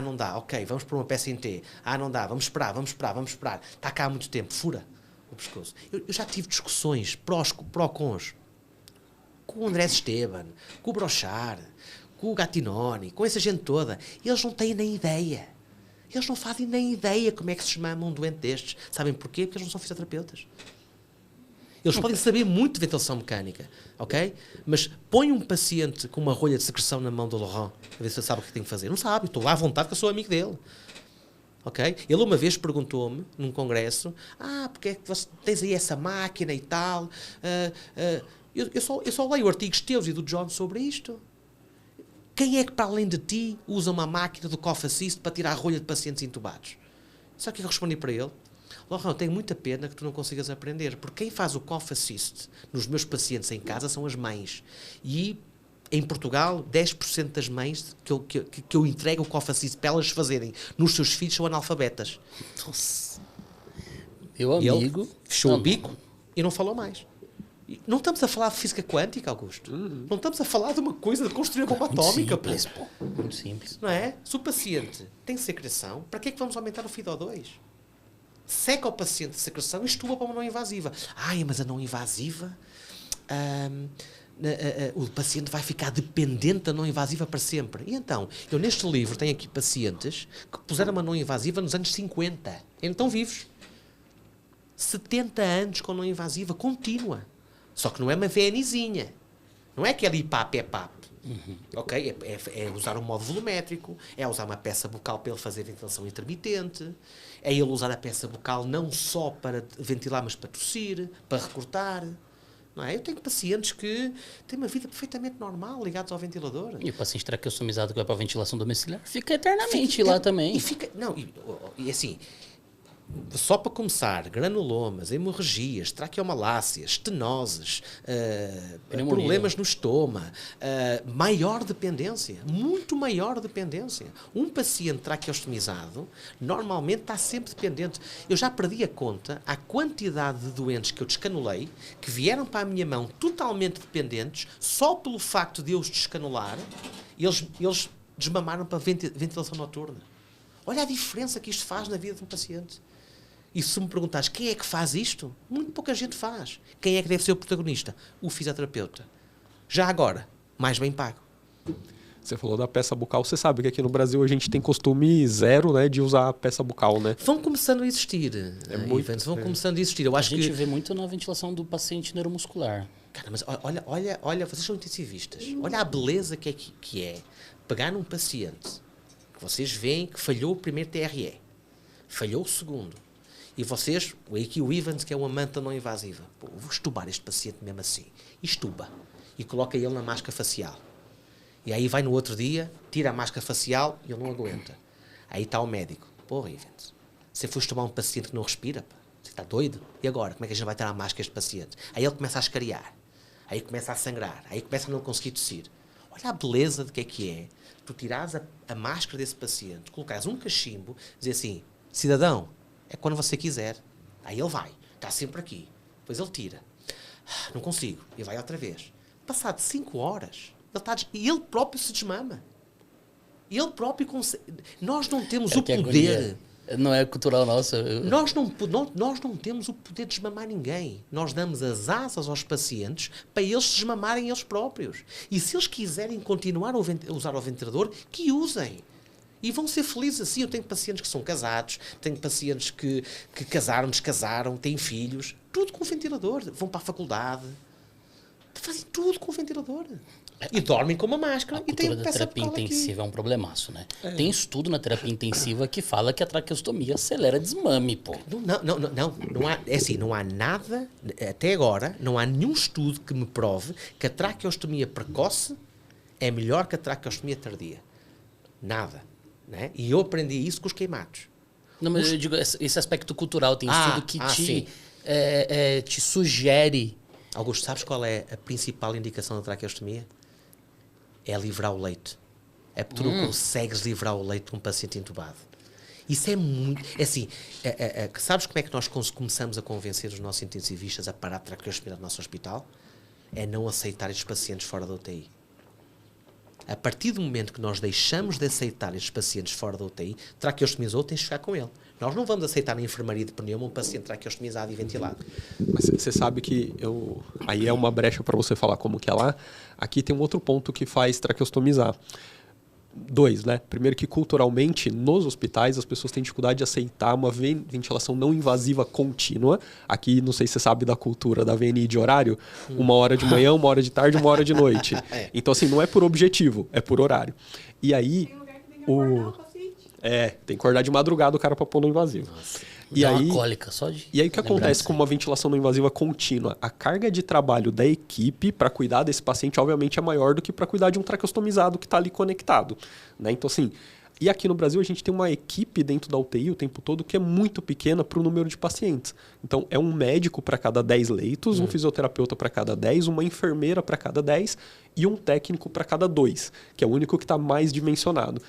Não dá. Ok, vamos por uma peça em T. Não dá. Vamos esperar. Está cá há muito tempo. Fura o pescoço. Eu já tive discussões pró-cons com o André Esteban, com o Brochar, com o Gattinoni, com essa gente toda. Eles não têm nem ideia. Eles não fazem nem ideia como é que se desmama um doente destes. Sabem porquê? Porque eles não são fisioterapeutas. Eles podem saber muito de ventilação mecânica, ok? Mas põe um paciente com uma rolha de secreção na mão do Laurent, a ver se ele sabe o que tem que fazer. Não sabe, estou lá à vontade que eu sou amigo dele. Ok? Ele uma vez perguntou-me, num congresso, porque é que você tens aí essa máquina e tal? Eu só leio artigos teus e do John sobre isto. Quem é que, para além de ti, usa uma máquina do Cough Assist para tirar a rolha de pacientes intubados? Sabe o que eu respondi para ele? Laurent, tenho muita pena que tu não consigas aprender, porque quem faz o Cough Assist nos meus pacientes em casa são as mães. E, em Portugal, 10% das mães que eu entrego o Cough Assist para elas fazerem nos seus filhos são analfabetas. Nossa. Meu amigo... Ele fechou o bico e não falou mais. Não estamos a falar de física quântica, Augusto. Não estamos a falar de uma coisa de construir a bomba atómica. Simples, pô. Muito simples. Não é? Se o paciente tem secreção, para que é que vamos aumentar o FiO2? Seca o paciente de secreção e estuba para uma não invasiva. Mas a não invasiva... o paciente vai ficar dependente da não invasiva para sempre. E então, eu neste livro tenho aqui pacientes que puseram uma não invasiva nos anos 50. Ainda estão vivos. 70 anos com não invasiva contínua. Só que não é uma VNzinha. Não é aquele IPAP. Ok? É usar um modo volumétrico, é usar uma peça bucal para ele fazer ventilação intermitente, é ele usar a peça bucal não só para ventilar, mas para tossir, para recortar. Não é? Eu tenho pacientes que têm uma vida perfeitamente normal, ligados ao ventilador. E o paciente traqueostomizado que vai para a ventilação domiciliar fica eternamente lá também. E assim, só para começar, granulomas, hemorragias, traqueomalácias, estenoses, problemas no estômago, maior dependência, muito maior dependência. Um paciente traqueostomizado normalmente está sempre dependente. Eu já perdi a conta à quantidade de doentes que eu descanulei, que vieram para a minha mão totalmente dependentes, só pelo facto de eu os descanular, eles desmamaram para ventilação noturna. Olha a diferença que isto faz na vida de um paciente. E se me perguntares quem é que faz isto, muito pouca gente faz. Quem é que deve ser o protagonista? O fisioterapeuta. Já agora, mais bem pago. Você falou da peça bucal. Você sabe que aqui no Brasil a gente tem costume zero, né, de usar a peça bucal, né? Vão começando a existir. Vão começando a existir. Eu acho a gente que vê muito na ventilação do paciente neuromuscular. Cara, mas olha, vocês são intensivistas. Olha a beleza que é pegar num paciente que vocês veem que falhou o primeiro TRE, falhou o segundo, e vocês, aqui o Ivans, que é uma manta não invasiva, pô, vou estubar este paciente mesmo assim, e estuba, e coloca ele na máscara facial. E aí vai no outro dia, tira a máscara facial e ele não aguenta. Aí está o médico. Porra, Ivans, você foi estubar um paciente que não respira, pá. Você está doido? E agora? Como é que a gente vai tirar a máscara a este paciente? Aí ele começa a escariar, aí começa a sangrar, aí começa a não conseguir tossir. Olha a beleza de que é tu tirares a máscara desse paciente, colocares um cachimbo, dizer assim, cidadão, é quando você quiser. Aí ele vai, está sempre aqui. Depois ele tira. Não consigo. E vai outra vez. Passado 5 horas, e ele próprio se desmama. Ele próprio consegue. Nós não temos o poder. Não é cultural nosso. Nós não temos o poder de desmamar ninguém. Nós damos as asas aos pacientes para eles se desmamarem eles próprios. E se eles quiserem continuar a usar o ventilador, que usem. E vão ser felizes assim. Eu tenho pacientes que são casados, tenho pacientes que casaram, descasaram, têm filhos, tudo com ventilador. Vão para a faculdade, fazem tudo com ventilador. E dormem com uma máscara. A cultura da terapia intensiva é um problemaço, né? Tem estudo na terapia intensiva que fala que a traqueostomia acelera desmame, pô. Não há, é assim, não há nada, até agora, não há nenhum estudo que me prove que a traqueostomia precoce é melhor que a traqueostomia tardia. Nada. Né? E eu aprendi isso com os queimados. Não, mas eu digo, esse aspecto cultural, tem estudo que te sugere. Augusto, sabes qual é a principal indicação da traqueostomia? É livrar o leito. É porque tu não consegues livrar o leito de um paciente entubado. Isso é muito... É assim, sabes como é que nós começamos a convencer os nossos intensivistas a parar de traqueostomia no nosso hospital? É não aceitar estes pacientes fora da UTI. A partir do momento que nós deixamos de aceitar estes pacientes fora da UTI, traqueostomizou, tens de ficar com ele. Nós não vamos aceitar na enfermaria de pneuma um paciente traqueostomizado e ventilado. Mas você sabe que aí é uma brecha para você falar como que é lá. Aqui tem um outro ponto que faz traqueostomizar. 2, né? Primeiro que culturalmente, nos hospitais, as pessoas têm dificuldade de aceitar uma ventilação não invasiva contínua. Aqui, não sei se você sabe da cultura da VNI de horário, 1 hora de manhã, 1 hora de tarde, 1 hora de noite. Então, assim, não é por objetivo, é por horário. E aí, tem que acordar de madrugada o cara para pôr no invasivo. Nossa. E dá aí, uma cólica só de e aí o que acontece com uma ventilação não invasiva contínua? A carga de trabalho da equipe para cuidar desse paciente, obviamente, é maior do que para cuidar de um traqueostomizado que está ali conectado. Né? Então, assim, e aqui no Brasil a gente tem uma equipe dentro da UTI o tempo todo que é muito pequena para o número de pacientes. Então, é um médico para cada 10 leitos, um fisioterapeuta para cada 10, uma enfermeira para cada 10 e um técnico para cada 2, que é o único que está mais dimensionado.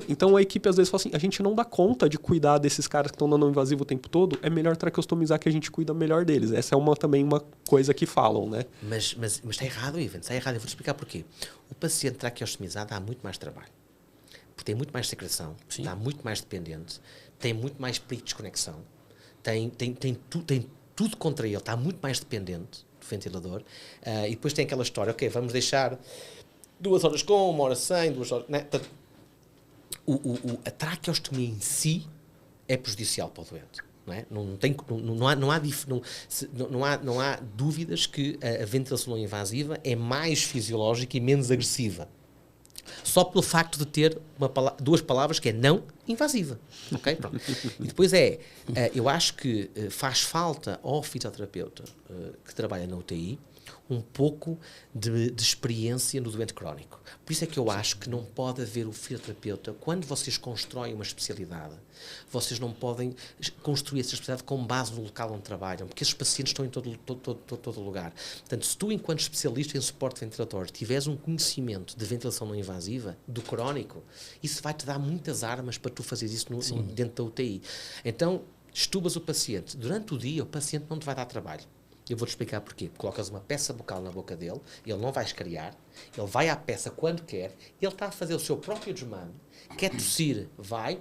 Então, a equipe às vezes fala assim, a gente não dá conta de cuidar desses caras que estão no não invasivo o tempo todo, é melhor traqueostomizar que a gente cuida melhor deles. Essa é também uma coisa que falam, né? Mas está errado, Ivan, está errado. Eu vou-te explicar porquê. O paciente traqueostomizado dá muito mais trabalho. Porque tem muito mais secreção, está muito mais dependente, tem muito mais perigo de desconexão, tem tudo contra ele, está muito mais dependente do ventilador. E depois tem aquela história, ok, vamos deixar 2 horas com, 1 hora sem, 2 horas... Né? A traqueostomia em si é prejudicial para o doente. Não é? Não há dúvidas que a ventilação não invasiva é mais fisiológica e menos agressiva. Só pelo facto de ter 2 palavras que é não invasiva. Okay? Pronto. E depois eu acho que faz falta ao fisioterapeuta que trabalha na UTI um pouco de experiência no doente crónico. Por isso é que eu acho que não pode haver o fisioterapeuta. Quando vocês constroem uma especialidade, vocês não podem construir essa especialidade com base no local onde trabalham, porque esses pacientes estão em todo lugar. Portanto, se tu, enquanto especialista em suporte ventilatório, tiveres um conhecimento de ventilação não invasiva, do crónico, isso vai-te dar muitas armas para tu fazeres isso dentro da UTI. Então, estubas o paciente. Durante o dia, o paciente não te vai dar trabalho. Eu vou-te explicar porquê. Colocas uma peça bucal na boca dele, ele não vai escariar, ele vai à peça quando quer, ele está a fazer o seu próprio desmame, quer tossir, vai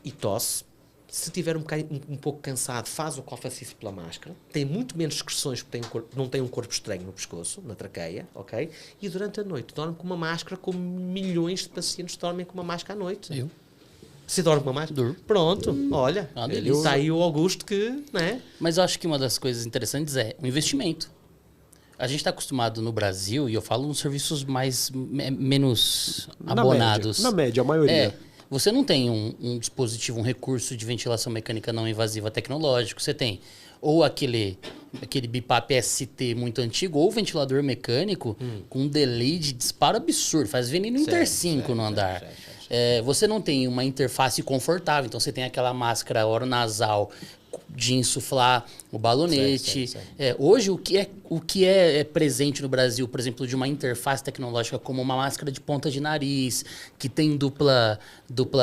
e tosse. Se estiver um pouco cansado, faz o cofacice pela máscara, tem muito menos excreções porque não tem um corpo estranho no pescoço, na traqueia, ok? E durante a noite dorme com uma máscara, como milhões de pacientes dormem com uma máscara à noite. Eu? Você dorme com uma máscara? Durmo. Pronto, olha, está aí o Augusto que, né? Mas eu acho que uma das coisas interessantes é o investimento. A gente está acostumado no Brasil, e eu falo nos serviços menos abonados. Na média, a maioria. Você não tem um dispositivo, um recurso de ventilação mecânica não invasiva tecnológico. Você tem ou aquele BiPAP ST muito antigo, ou ventilador mecânico com um delay de disparo absurdo. Faz veneno Inter 5 no andar. Você não tem uma interface confortável. Então, você tem aquela máscara oronasal de insuflar o balonete. Hoje, o que é presente no Brasil, por exemplo, de uma interface tecnológica como uma máscara de ponta de nariz, que tem dupla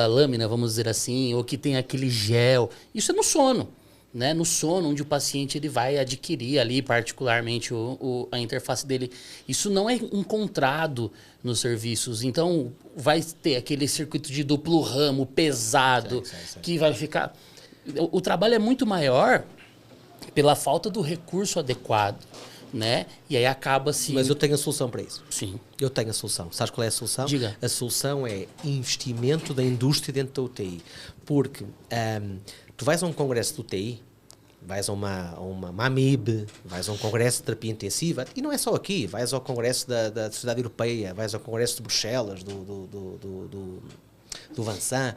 lâmina, vamos dizer assim, ou que tem aquele gel. Isso é no sono. Né? No sono, onde o paciente ele vai adquirir ali, particularmente, a interface dele. Isso não é encontrado nos serviços. Então, vai ter aquele circuito de duplo ramo pesado, que vai ficar... O trabalho é muito maior pela falta do recurso adequado, né? E aí acaba se... Mas eu tenho a solução para isso. Sim. Eu tenho a solução. Sabes qual é a solução? Diga. A solução é investimento da indústria dentro da UTI. Porque tu vais a um congresso de UTI, vais a uma AMIB, vais a um congresso de terapia intensiva, e não é só aqui, vais ao congresso da Sociedade Europeia, vais ao congresso de Bruxelas, do Vansan,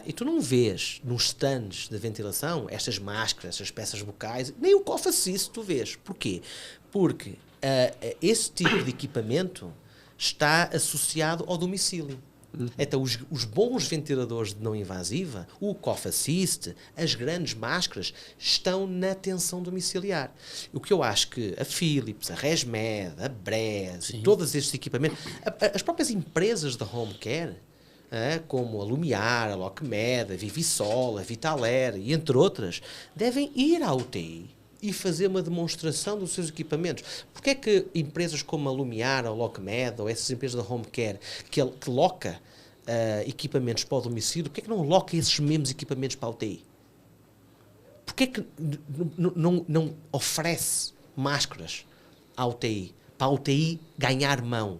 e tu não vês nos stands de ventilação estas máscaras, estas peças bucais, nem o cofacice tu vês. Porquê? Porque esse tipo de equipamento está associado ao domicílio. Então, os bons ventiladores de não invasiva, o cofacice, as grandes máscaras, estão na atenção domiciliar. O que eu acho que a Philips, a ResMed, a Brez, todos estes equipamentos, as próprias empresas de home care, como a Lumiar, a Lockmed, a Vivisol, a Vitalair, e entre outras, devem ir à UTI e fazer uma demonstração dos seus equipamentos. Porque é que empresas como a Lumiar, a Lockmed, ou essas empresas da home care, que loca equipamentos para o domicílio, porque é que não loca esses mesmos equipamentos para a UTI? Porque é que não oferece máscaras à UTI, para a UTI ganhar mão?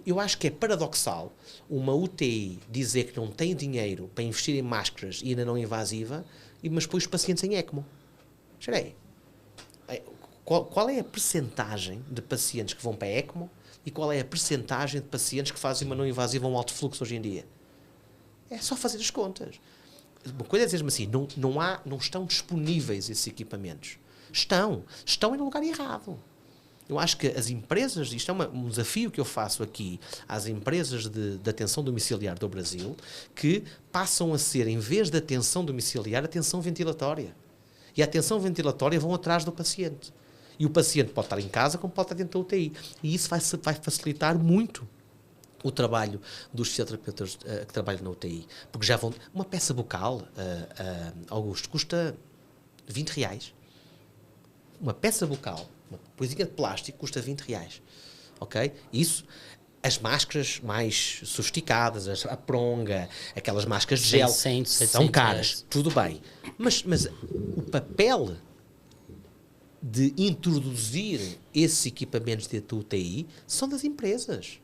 Eu acho que é paradoxal uma UTI dizer que não tem dinheiro para investir em máscaras e na não invasiva, mas depois os pacientes em ECMO. Espera aí. Qual é a percentagem de pacientes que vão para a ECMO e qual é a percentagem de pacientes que fazem uma não invasiva ou um alto fluxo hoje em dia? É só fazer as contas. Uma coisa é dizer-me assim, não estão disponíveis esses equipamentos. Estão no lugar errado. Eu acho que as empresas, isto é um desafio que eu faço aqui às empresas de atenção domiciliar do Brasil, que passam a ser, em vez de atenção domiciliar, atenção ventilatória. E a atenção ventilatória vão atrás do paciente. E o paciente pode estar em casa como pode estar dentro da UTI. E isso vai facilitar muito o trabalho dos fisioterapeutas que trabalham na UTI. Porque já vão... Uma peça bucal, Augusto, custa R$20. Uma peça bucal, uma coisinha de plástico, custa R$20. Ok? Isso... As máscaras mais sofisticadas, a pronga, aquelas máscaras de gel, 600, são caras, reais. tudo bem. Mas o papel de introduzir esses equipamentos de UTI são das empresas.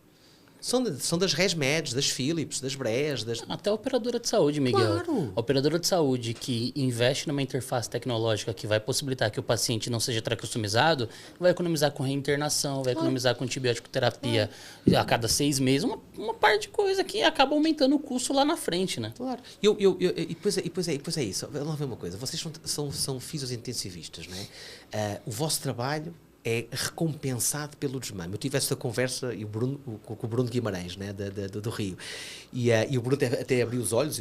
São das ResMeds, das Philips, das Breas, Até a operadora de saúde, Miguel. Claro. A operadora de saúde que investe numa interface tecnológica que vai possibilitar que o paciente não seja tracostomizado, vai economizar com reinternação, vai economizar com antibiótico terapia a cada 6 meses. Uma parte de coisa que acaba aumentando o custo lá na frente, né? Claro. E depois é isso. Vamos lá ver uma coisa. Vocês são fisiointensivistas, não é? O vosso trabalho é recompensado pelo desmame. Eu tive esta conversa com o Bruno Guimarães, né, do Rio, e o Bruno até abriu os olhos,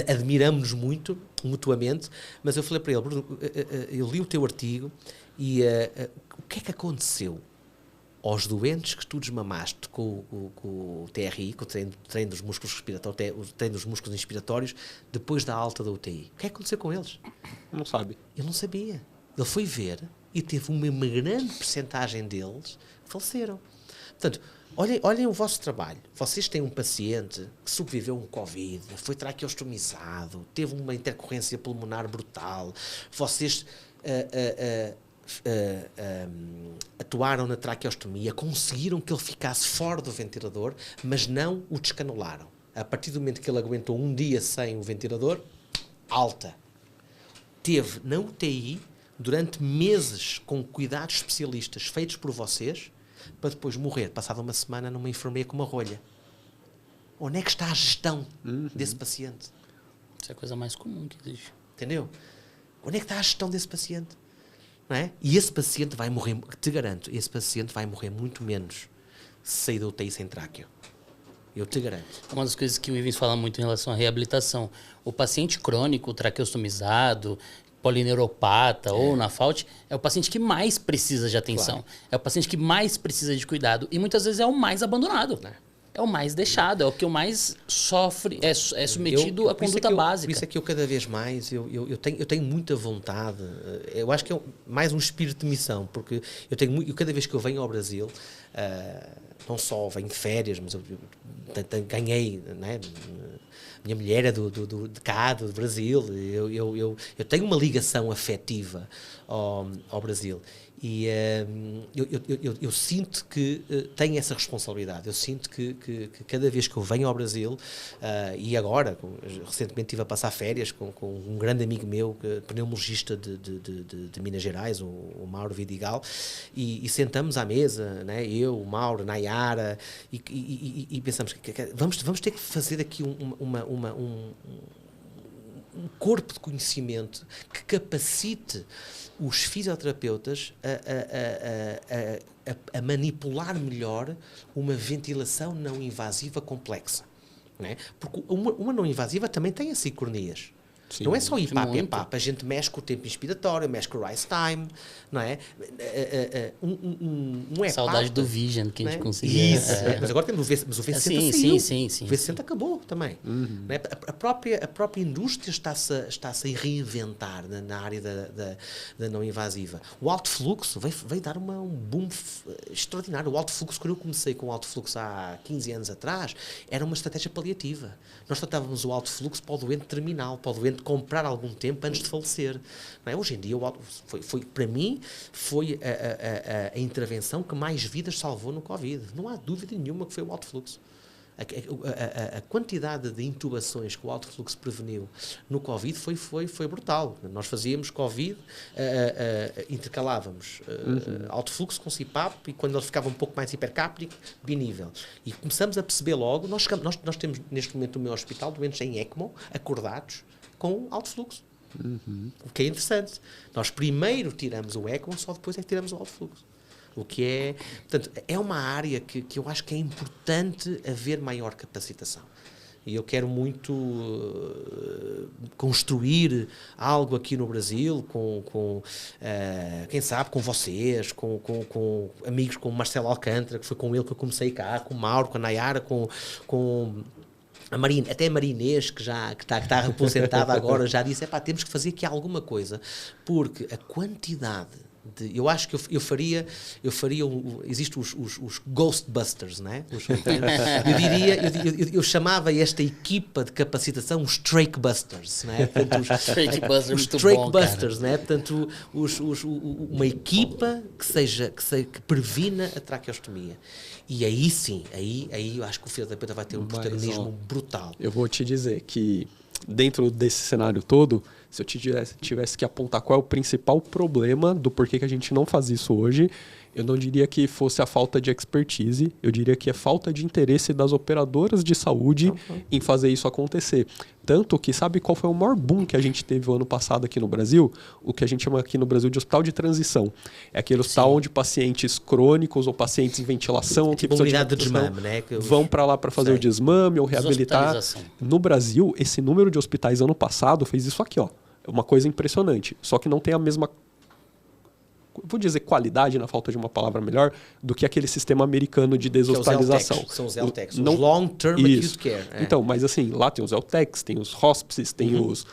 admiramos-nos muito, mutuamente, mas eu falei para ele, Bruno, eu li o teu artigo e o que é que aconteceu aos doentes que tu desmamaste com o TRI, com o treino dos músculos respiratórios, o treino dos músculos inspiratórios, depois da alta da UTI? O que é que aconteceu com eles? Não sabe. Ele não sabia. Ele foi ver e teve uma grande percentagem deles que faleceram. Portanto, olhem o vosso trabalho. Vocês têm um paciente que sobreviveu a um Covid, foi traqueostomizado, teve uma intercorrência pulmonar brutal, vocês atuaram na traqueostomia, conseguiram que ele ficasse fora do ventilador, mas não o descanularam. A partir do momento que ele aguentou um dia sem o ventilador, alta. Teve na UTI durante meses com cuidados especialistas feitos por vocês, para depois morrer, passada uma semana, numa enfermeira com uma rolha. Onde é que está a gestão desse paciente? Isso é a coisa mais comum que existe. Entendeu? Onde é que está a gestão desse paciente? Não é? E esse paciente vai morrer, te garanto, esse paciente vai morrer muito menos se sair da UTI sem tráqueo. Eu te garanto. Uma das coisas que o Ivens fala muito em relação à reabilitação. O paciente crônico, traqueostomizado, polineuropata ou na FAUT, é o paciente que mais precisa de atenção. Claro. É o paciente que mais precisa de cuidado. E muitas vezes é o mais abandonado. É o mais deixado, é o que o mais sofre, é submetido à conduta básica. Por isso é que eu cada vez mais, eu tenho muita vontade, eu acho que é mais um espírito de missão, porque eu cada vez que eu venho ao Brasil, não só venho de férias, mas eu ganhei, né? Minha mulher é de cá, do Brasil, eu tenho uma ligação afetiva ao Brasil. E eu sinto que tenho essa responsabilidade. Eu sinto que cada vez que eu venho ao Brasil, e agora, recentemente estive a passar férias com um grande amigo meu, pneumologista de Minas Gerais, o Mauro Vidigal, e sentamos à mesa, né, eu, o Mauro, Nayara, e pensamos que vamos ter que fazer aqui um corpo de conhecimento que capacite os fisioterapeutas a manipular melhor uma ventilação não invasiva complexa. Não é? Porque uma não invasiva também tem assincronias. Sim, não é só IPAP, EPAP. A gente mexe com o tempo inspiratório, mexe com o rise time, não é? EPAP, saudade do Vision que a gente conseguia. Isso, mas agora temos o V60 saiu. Sim. O V60 acabou também. Não é? A própria indústria está-se a reinventar na área da não invasiva. O alto fluxo veio dar um boom extraordinário. O alto fluxo, quando eu comecei com o alto fluxo há 15 anos atrás, era uma estratégia paliativa. Nós tratávamos o alto fluxo para o doente terminal, para o doente comprar algum tempo antes de falecer. Não é? Hoje em dia, para mim, foi a intervenção que mais vidas salvou no Covid. Não há dúvida nenhuma que foi o alto fluxo. A quantidade de intubações que o alto fluxo preveniu no Covid foi brutal. Nós fazíamos Covid, intercalávamos alto fluxo com CPAP, e quando ele ficava um pouco mais hipercápnico, binível. E começamos a perceber logo, nós temos neste momento no meu hospital doentes em ECMO, acordados, com alto fluxo. O que é interessante. Nós primeiro tiramos o ECMO, só depois é que tiramos o alto fluxo. O que é... Portanto, é uma área que eu acho que é importante haver maior capacitação. E eu quero muito construir algo aqui no Brasil, quem sabe, com vocês, com amigos como Marcelo Alcântara, que foi com ele que eu comecei cá, com o Mauro, com a Nayara, com até a Marinês, que está representada agora, já disse, temos que fazer aqui alguma coisa, porque a quantidade Eu acho que eu faria existem os Ghostbusters, não é? Eu chamava esta equipa de capacitação os Trakebusters, não é? Portanto, os Trakebusters, não é? Portanto, uma equipa que previna a traqueostomia. E aí sim, aí eu acho que o fisioterapeuta vai ter um protagonismo brutal. Eu vou te dizer que dentro desse cenário todo, se eu tivesse que apontar qual é o principal problema do porquê que a gente não faz isso hoje, eu não diria que fosse a falta de expertise, eu diria que é falta de interesse das operadoras de saúde em fazer isso acontecer. Tanto que, sabe qual foi o maior boom que a gente teve o ano passado aqui no Brasil? O que a gente chama aqui no Brasil de hospital de transição. É aquele hospital onde pacientes crônicos ou pacientes em ventilação, que precisam unidade de desmame, né? Vão para lá para fazer o desmame ou reabilitar. No Brasil, esse número de hospitais ano passado fez isso aqui, ó. É uma coisa impressionante. Só que não tem a mesma, vou dizer qualidade, na falta de uma palavra melhor, do que aquele sistema americano de deshospitalização. São os LTECs, os Long Term Acute Care. Então, mas assim, lá tem os LTECs, tem os hospices, tem os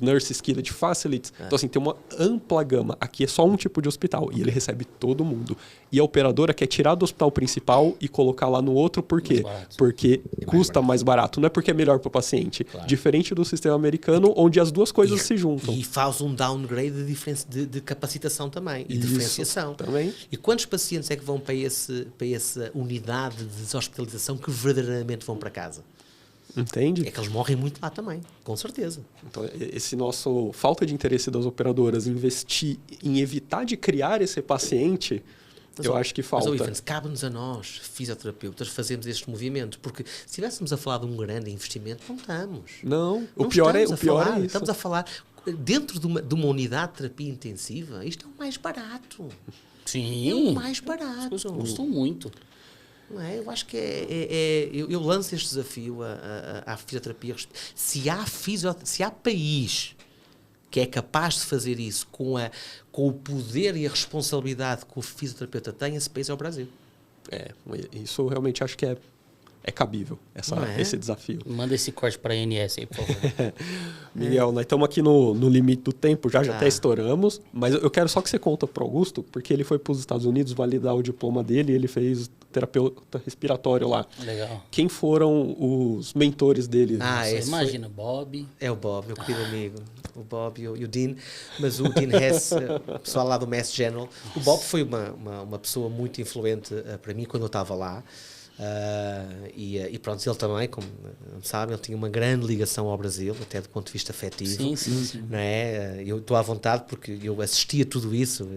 Nurse Skilled Facilities. Então, assim, tem uma ampla gama. Aqui é só um tipo de hospital e ele recebe todo mundo. E a operadora quer tirar do hospital principal e colocar lá no outro, por quê? Porque custa mais barato. Não é porque é melhor para o paciente. Claro. Diferente do sistema americano, onde as duas coisas se juntam. E faz um downgrade de capacitação também. E diferenciação. Também. E quantos pacientes é que vão para essa unidade de deshospitalização que verdadeiramente vão para casa? Entende? É que eles morrem muito lá também, com certeza. Então, esse nosso falta de interesse das operadoras em investir, em evitar de criar esse paciente, eu acho que falta. Mas, cabe-nos a nós, fisioterapeutas, fazermos este movimento, porque se estivéssemos a falar de um grande investimento, não estamos. Não, o pior é isso. Estamos a falar, dentro de uma unidade de terapia intensiva, isto é o mais barato. Sim. É o mais barato. As coisas custam muito. Não é? Eu acho que eu lanço este desafio à fisioterapia. Se há país que é capaz de fazer isso com o poder e a responsabilidade que o fisioterapeuta tem, esse país é o Brasil. Isso eu realmente acho que é cabível, esse desafio. Manda esse corte para a ANS aí, por favor. Miguel, nós estamos aqui no limite do tempo, já até estouramos, mas eu quero só que você conta para o Augusto, porque ele foi para os Estados Unidos validar o diploma dele e ele fez terapeuta respiratório lá. Legal. Quem foram os mentores dele? Imagina, Bob. É o Bob, meu querido amigo. O Bob e o Dean. Mas o Dean Hess, o pessoal lá do Mass General. O Bob foi uma pessoa muito influente para mim quando eu estava lá. E pronto, ele também, como sabem, ele tinha uma grande ligação ao Brasil, até do ponto de vista afetivo. Sim. Não é? Eu estou à vontade porque eu assisti a tudo isso.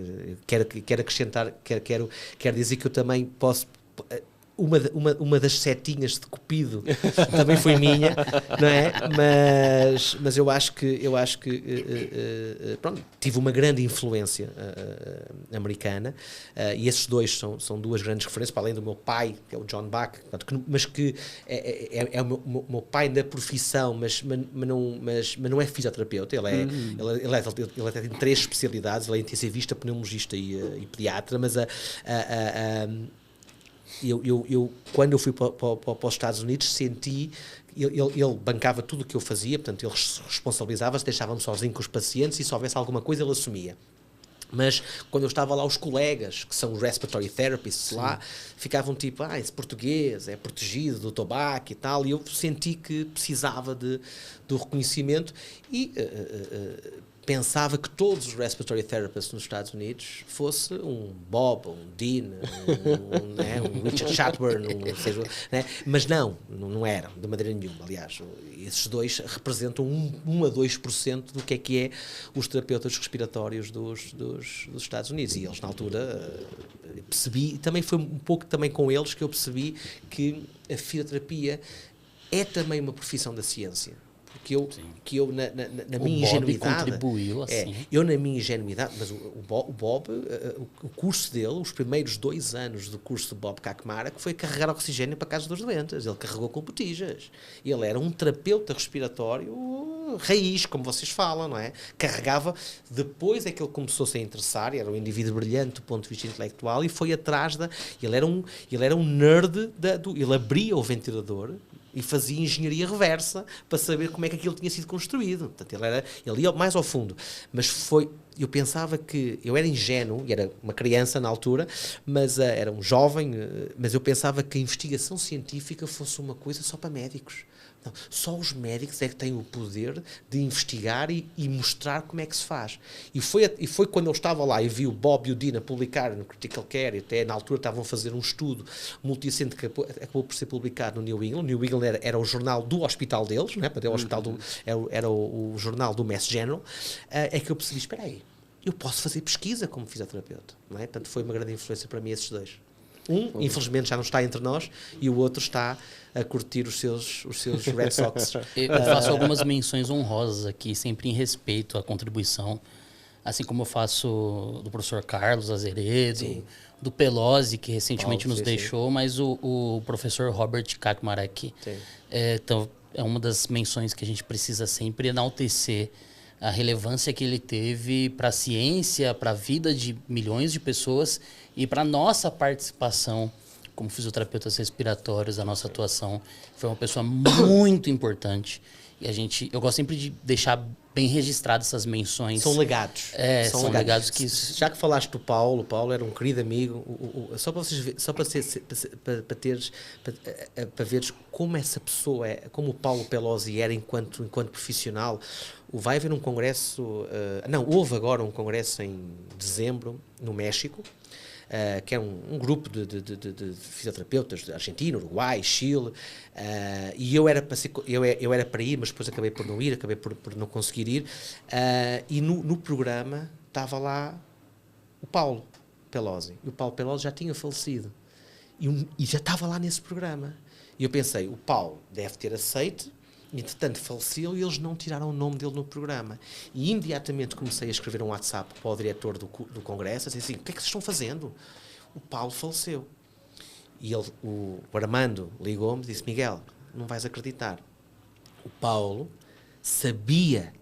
Quero acrescentar, quero dizer que eu também posso. Uma das setinhas de Cupido também foi minha, não é? Mas eu acho que pronto, tive uma grande influência americana, e esses dois são duas grandes referências, para além do meu pai, que é o John Bach, mas que é o meu pai da profissão, mas não é fisioterapeuta, ele até tem 3 especialidades, ele é intensivista, pneumologista e pediatra, mas eu quando eu fui para os Estados Unidos senti, ele bancava tudo o que eu fazia, portanto ele responsabilizava-se, deixava-me sozinho com os pacientes e se houvesse alguma coisa ele assumia. Mas quando eu estava lá, os colegas, que são os respiratory therapists lá, ficavam tipo, esse português é protegido do tabaco e tal, e eu senti que precisava do reconhecimento e pensava que todos os respiratory therapists nos Estados Unidos fosse um Bob, um Dean, um Richard Chatburn, né? Mas não eram, de maneira nenhuma. Aliás, esses dois representam 1 a 2% do que é os terapeutas respiratórios dos Estados Unidos. E eles, na altura, percebi, também foi um pouco também com eles que eu percebi que a fisioterapia é também uma profissão da ciência. Que eu na minha ingenuidade contribuiu assim. Eu na minha ingenuidade, mas o Bob, o curso dele, os primeiros 2 anos do curso de Bob Kakmara, que foi carregar oxigênio para a casa dos doentes. Ele carregou com botijas. Ele era um terapeuta respiratório raiz, como vocês falam, não é? Carregava, depois é que ele começou-se a interessar, era um indivíduo brilhante do ponto de vista intelectual e foi atrás ele era um nerd ele abria o ventilador e fazia engenharia reversa para saber como é que aquilo tinha sido construído. Portanto, ele ia mais ao fundo. Mas foi eu pensava que... Eu era ingênuo, e era uma criança na altura, mas era um jovem, mas eu pensava que a investigação científica fosse uma coisa só para médicos. Não, só os médicos é que têm o poder de investigar e mostrar como é que se faz. E foi quando eu estava lá e vi o Bob e o Dean a publicar no Critical Care, e até na altura estavam a fazer um estudo multicente que acabou por ser publicado no New England. O New England era o jornal do hospital deles, né? Era o hospital era o jornal do Mass General, é que eu percebi, espera aí, eu posso fazer pesquisa como fisioterapeuta. Não é? Portanto, foi uma grande influência para mim esses dois. Infelizmente, já não está entre nós, e o outro está a curtir os seus Red Sox. Eu faço algumas menções honrosas aqui, sempre em respeito à contribuição, assim como eu faço do professor Carlos Azeredo, Sim. do Pelosi, que recentemente Paulo, nos sim, deixou, mas o professor Robert Kakmarek. Então, é uma das menções que a gente precisa sempre enaltecer a relevância que ele teve para a ciência, para a vida de milhões de pessoas e para a nossa participação como fisioterapeutas respiratórios, a nossa atuação. Foi uma pessoa muito importante. E eu gosto sempre de deixar bem registradas essas menções. São legados. São legados que... Já que falaste do Paulo, o Paulo era um querido amigo. Só para vocês para veres como essa pessoa é, como o Paulo Pelosi era enquanto profissional. Vai haver um congresso, houve agora um congresso em dezembro, no México, que é um grupo de fisioterapeutas de Argentina, Uruguai, Chile, e eu era para ir, mas depois acabei por não ir, acabei por não conseguir ir, e no programa estava lá o Paulo Pelosi, e o Paulo Pelosi já tinha falecido, e já estava lá nesse programa, e eu pensei, o Paulo deve ter aceito. Entretanto, faleceu e eles não tiraram o nome dele no programa. E imediatamente comecei a escrever um WhatsApp para o diretor do congresso, assim, o que é que vocês estão fazendo? O Paulo faleceu. E o Armando ligou-me e disse, Miguel, não vais acreditar. O Paulo sabia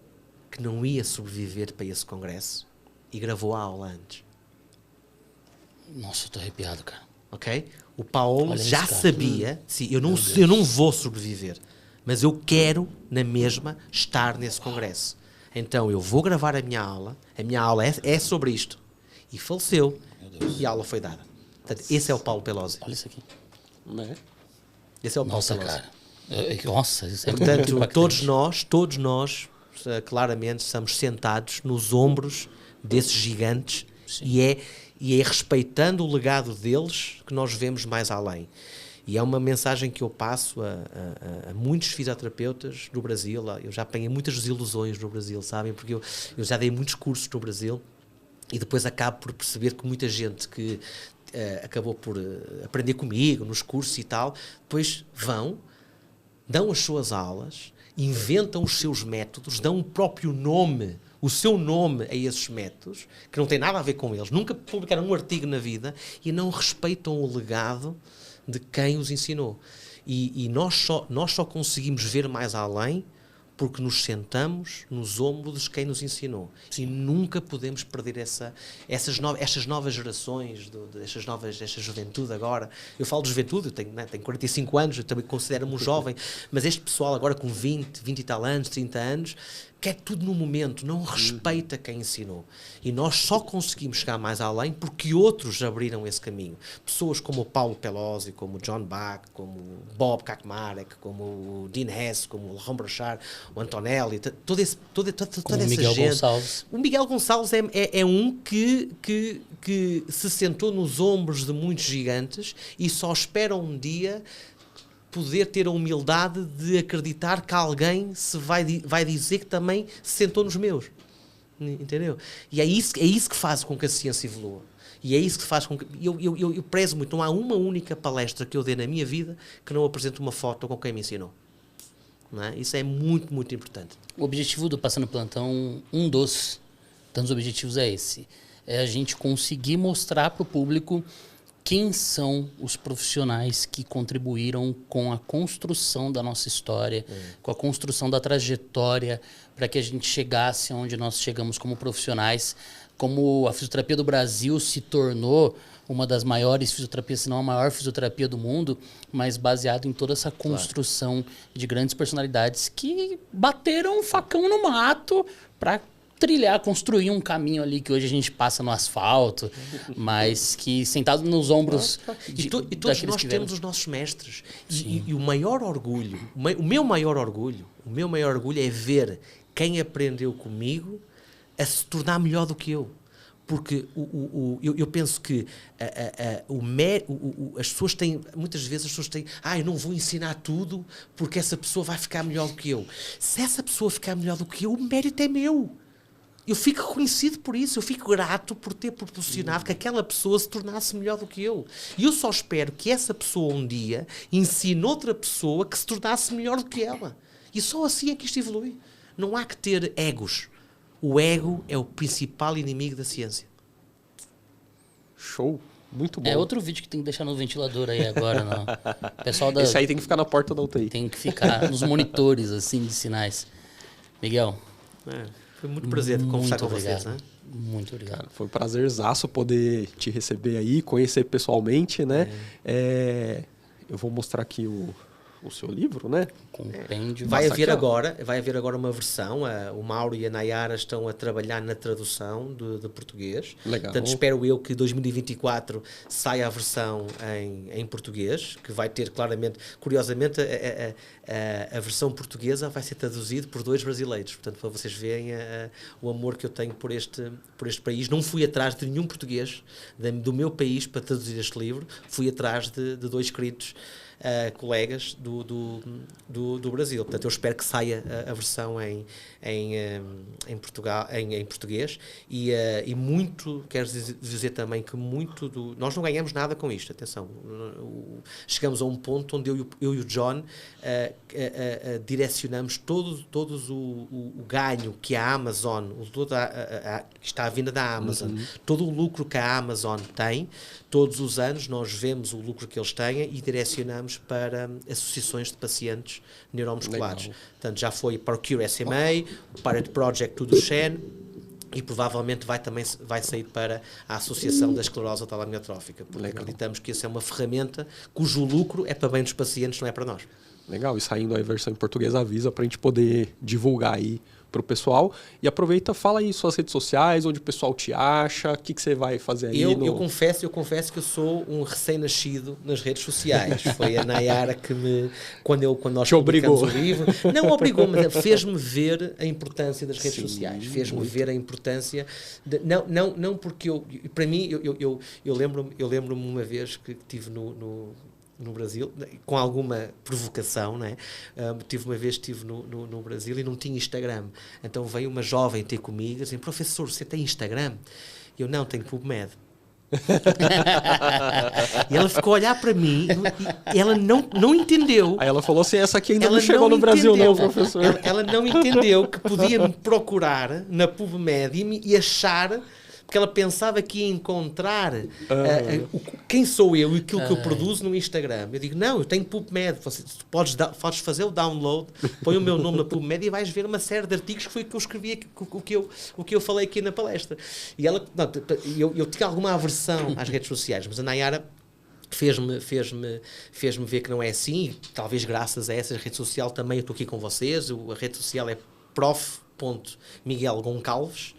que não ia sobreviver para esse congresso e gravou a aula antes. Nossa, eu estou arrepiado, cara. Ok? O Paulo Olha já sabia, sim, eu não vou sobreviver. Mas eu quero, na mesma, estar nesse congresso. Então, eu vou gravar a minha aula é sobre isto. E faleceu. E a aula foi dada. Portanto, esse é o Paulo Pelosi. Olha isso aqui. Esse é o Paulo Nossa, Pelosi. cara. Nossa, isso é muito Portanto, impactante. todos nós, claramente, estamos sentados nos ombros desses gigantes e é respeitando o legado deles que nós vemos mais além. E é uma mensagem que eu passo a muitos fisioterapeutas no Brasil. Eu já apanhei muitas desilusões no Brasil, sabem? Porque eu já dei muitos cursos no Brasil e depois acabo por perceber que muita gente que acabou por aprender comigo nos cursos e tal, depois dão as suas aulas, inventam os seus métodos, dão o próprio nome, o seu nome a esses métodos, que não tem nada a ver com eles, nunca publicaram um artigo na vida e não respeitam o legado de quem os ensinou. E nós só conseguimos ver mais além porque nos sentamos nos ombros de quem nos ensinou. E nunca podemos perder estas novas gerações, esta juventude agora. Eu falo de juventude, eu tenho 45 anos, eu também considero-me um jovem, mas este pessoal agora com 20 e tal anos, 30 anos, quer tudo no momento, não respeita quem ensinou. E nós só conseguimos chegar mais além porque outros abriram esse caminho. Pessoas como o Paulo Pelosi, como o John Bach, como o Bob Kakmarek, como o Dean Hess, como o Laurent Brochard, o Antonelli, toda essa Miguel gente. Gonçalves. O Miguel Gonçalves é um que se sentou nos ombros de muitos gigantes e só espera um dia poder ter a humildade de acreditar que alguém se vai dizer que também se sentou nos meus. Entendeu? E é isso que faz com que a ciência evolua. E é isso que faz com que... Eu prezo muito. Não há uma única palestra que eu dê na minha vida que não apresente uma foto com quem me ensinou. Não é? Isso é muito, muito importante. O objetivo do Passando Plantão, um dos tantos objetivos é esse. É a gente conseguir mostrar para o público quem são os profissionais que contribuíram com a construção da nossa história, com a construção da trajetória, para que a gente chegasse onde nós chegamos como profissionais, como a fisioterapia do Brasil se tornou uma das maiores fisioterapias, se não a maior fisioterapia do mundo, mas baseado em toda essa construção de grandes personalidades que bateram um facão no mato para trilhar, construir um caminho ali que hoje a gente passa no asfalto, mas que sentado nos ombros E todos nós temos os nossos mestres. E o maior orgulho, o meu maior orgulho é ver quem aprendeu comigo a se tornar melhor do que eu. Porque eu penso que as pessoas têm, muitas vezes as pessoas têm, eu não vou ensinar tudo porque essa pessoa vai ficar melhor do que eu. Se essa pessoa ficar melhor do que eu, o mérito é meu. Eu fico reconhecido por isso, eu fico grato por ter proporcionado que aquela pessoa se tornasse melhor do que eu. E eu só espero que essa pessoa um dia ensine outra pessoa que se tornasse melhor do que ela. E só assim é que isto evolui. Não há que ter egos. O ego é o principal inimigo da ciência. Show. Muito bom. É outro vídeo que tem que deixar no ventilador aí agora. Não. Pessoal Esse aí tem que ficar na porta da UTI. Tem que ficar nos monitores, assim, de sinais. Miguel. Foi muito prazer conversar com vocês, né? Muito obrigado. Cara, foi um prazerzaço poder te receber aí, conhecer pessoalmente, né? Eu vou mostrar aqui o seu livro, né? Compêndio. Vai haver agora uma versão. O Mauro e a Nayara estão a trabalhar na tradução de português. Legal. Portanto, espero eu que 2024 saia a versão em português, que vai ter claramente, curiosamente, a versão portuguesa vai ser traduzida por 2 brasileiros. Portanto, para vocês verem o amor que eu tenho por este país. Não fui atrás de nenhum português do meu país para traduzir este livro. Fui atrás de 2 queridos colegas do Brasil. Portanto, eu espero que saia a versão em português e muito, quero dizer também que muito nós não ganhamos nada com isto, atenção. Chegamos a um ponto onde eu e o John direcionamos todos o ganho que a Amazon, que está à vinda da Amazon, todo o lucro que a Amazon tem, todos os anos nós vemos o lucro que eles têm e direcionamos para associações de pacientes neuromusculares. Legal. Portanto, já foi para o Cure SMA, o Pirate Project do Duchenne, e provavelmente vai sair para a Associação da Esclerose Lateral Amiotrófica, porque acreditamos que essa é uma ferramenta cujo lucro é para bem dos pacientes, não é para nós. Legal, e saindo a versão em português avisa para a gente poder divulgar aí para o pessoal. E aproveita, fala aí suas redes sociais, onde o pessoal te acha, o que você vai fazer aí. Eu confesso que eu sou um recém-nascido nas redes sociais. Foi a Nayara que quando nós publicamos o livro, não obrigou, mas fez-me ver a importância das redes sociais. Fez-me ver a importância, não porque para mim, eu lembro-me uma vez que estive no Brasil, com alguma provocação, né? Uma vez estive no Brasil e não tinha Instagram. Então veio uma jovem ter comigo e disse: professor, você tem Instagram? E eu: não, tenho PubMed. E ela ficou a olhar para mim e ela não entendeu. Aí ela falou assim: essa aqui ainda não chegou no Brasil não, professor. Ela não entendeu que podia me procurar na PubMed e achar... porque ela pensava que ia encontrar quem sou eu e aquilo que eu produzo no Instagram. Eu digo: não, eu tenho PubMed, podes fazer o download, põe o meu nome na PubMed e vais ver uma série de artigos que foi o que eu escrevi, o que eu falei aqui na palestra. E ela, eu tinha alguma aversão às redes sociais, mas a Nayara fez-me ver que não é assim, e talvez graças a essa rede social também eu estou aqui com vocês. A rede social é prof.miguelgoncalves.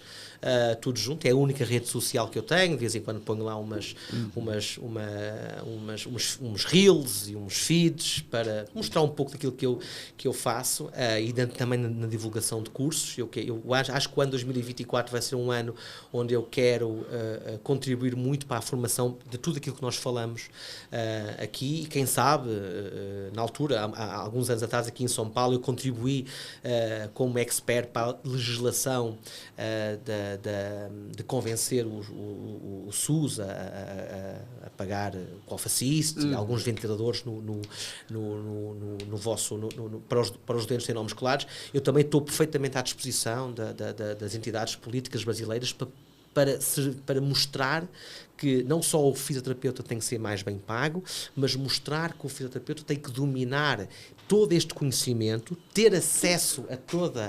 Tudo junto, é a única rede social que eu tenho. De vez em quando ponho lá uns reels e uns feeds para mostrar um pouco daquilo que eu faço, e também na divulgação de cursos. Eu acho que o ano 2024 vai ser um ano onde eu quero contribuir muito para a formação de tudo aquilo que nós falamos aqui, e quem sabe, na altura, há alguns anos atrás, aqui em São Paulo, eu contribuí como expert para a legislação de convencer o SUS a pagar o Alfacist e alguns ventiladores para os doentes neuromusculares. Eu também estou perfeitamente à disposição das entidades políticas brasileiras para mostrar que não só o fisioterapeuta tem que ser mais bem pago, mas mostrar que o fisioterapeuta tem que dominar todo este conhecimento, ter acesso a toda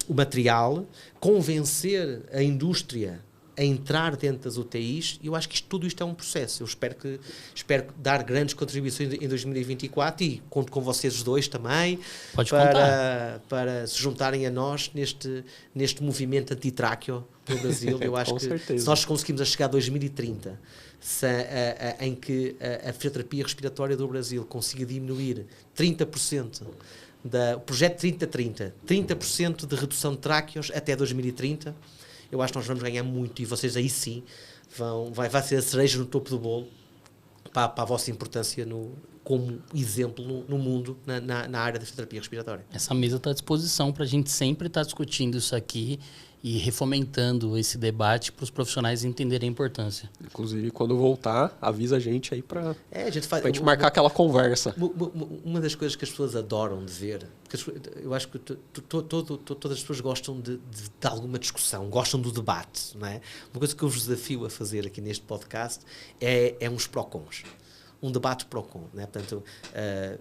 o material, convencer a indústria a entrar dentro das UTIs, e eu acho que tudo isto é um processo. Eu espero dar grandes contribuições em 2024 e conto com vocês dois também para se juntarem a nós neste movimento antitráqueo no Brasil. Eu acho que se nós conseguimos chegar a 2030, em que a fisioterapia respiratória do Brasil consiga diminuir 30%, o projeto 30-30, 30% de redução de tráqueos até 2030, eu acho que nós vamos ganhar muito, e vocês aí sim vai ser a cereja no topo do bolo para a vossa importância como exemplo no mundo na área da fisioterapia respiratória. Essa mesa está à disposição para a gente sempre estar discutindo isso aqui e refomentando esse debate para os profissionais entenderem a importância. Inclusive, quando voltar, avisa a gente aí para a gente marcar aquela conversa. Uma das coisas que as pessoas adoram de ver, eu acho que todas as pessoas gostam de alguma discussão, gostam do debate, não é? Uma coisa que eu vos desafio a fazer aqui neste podcast é uns pró-cons. Um debate pró-con, né? Portanto,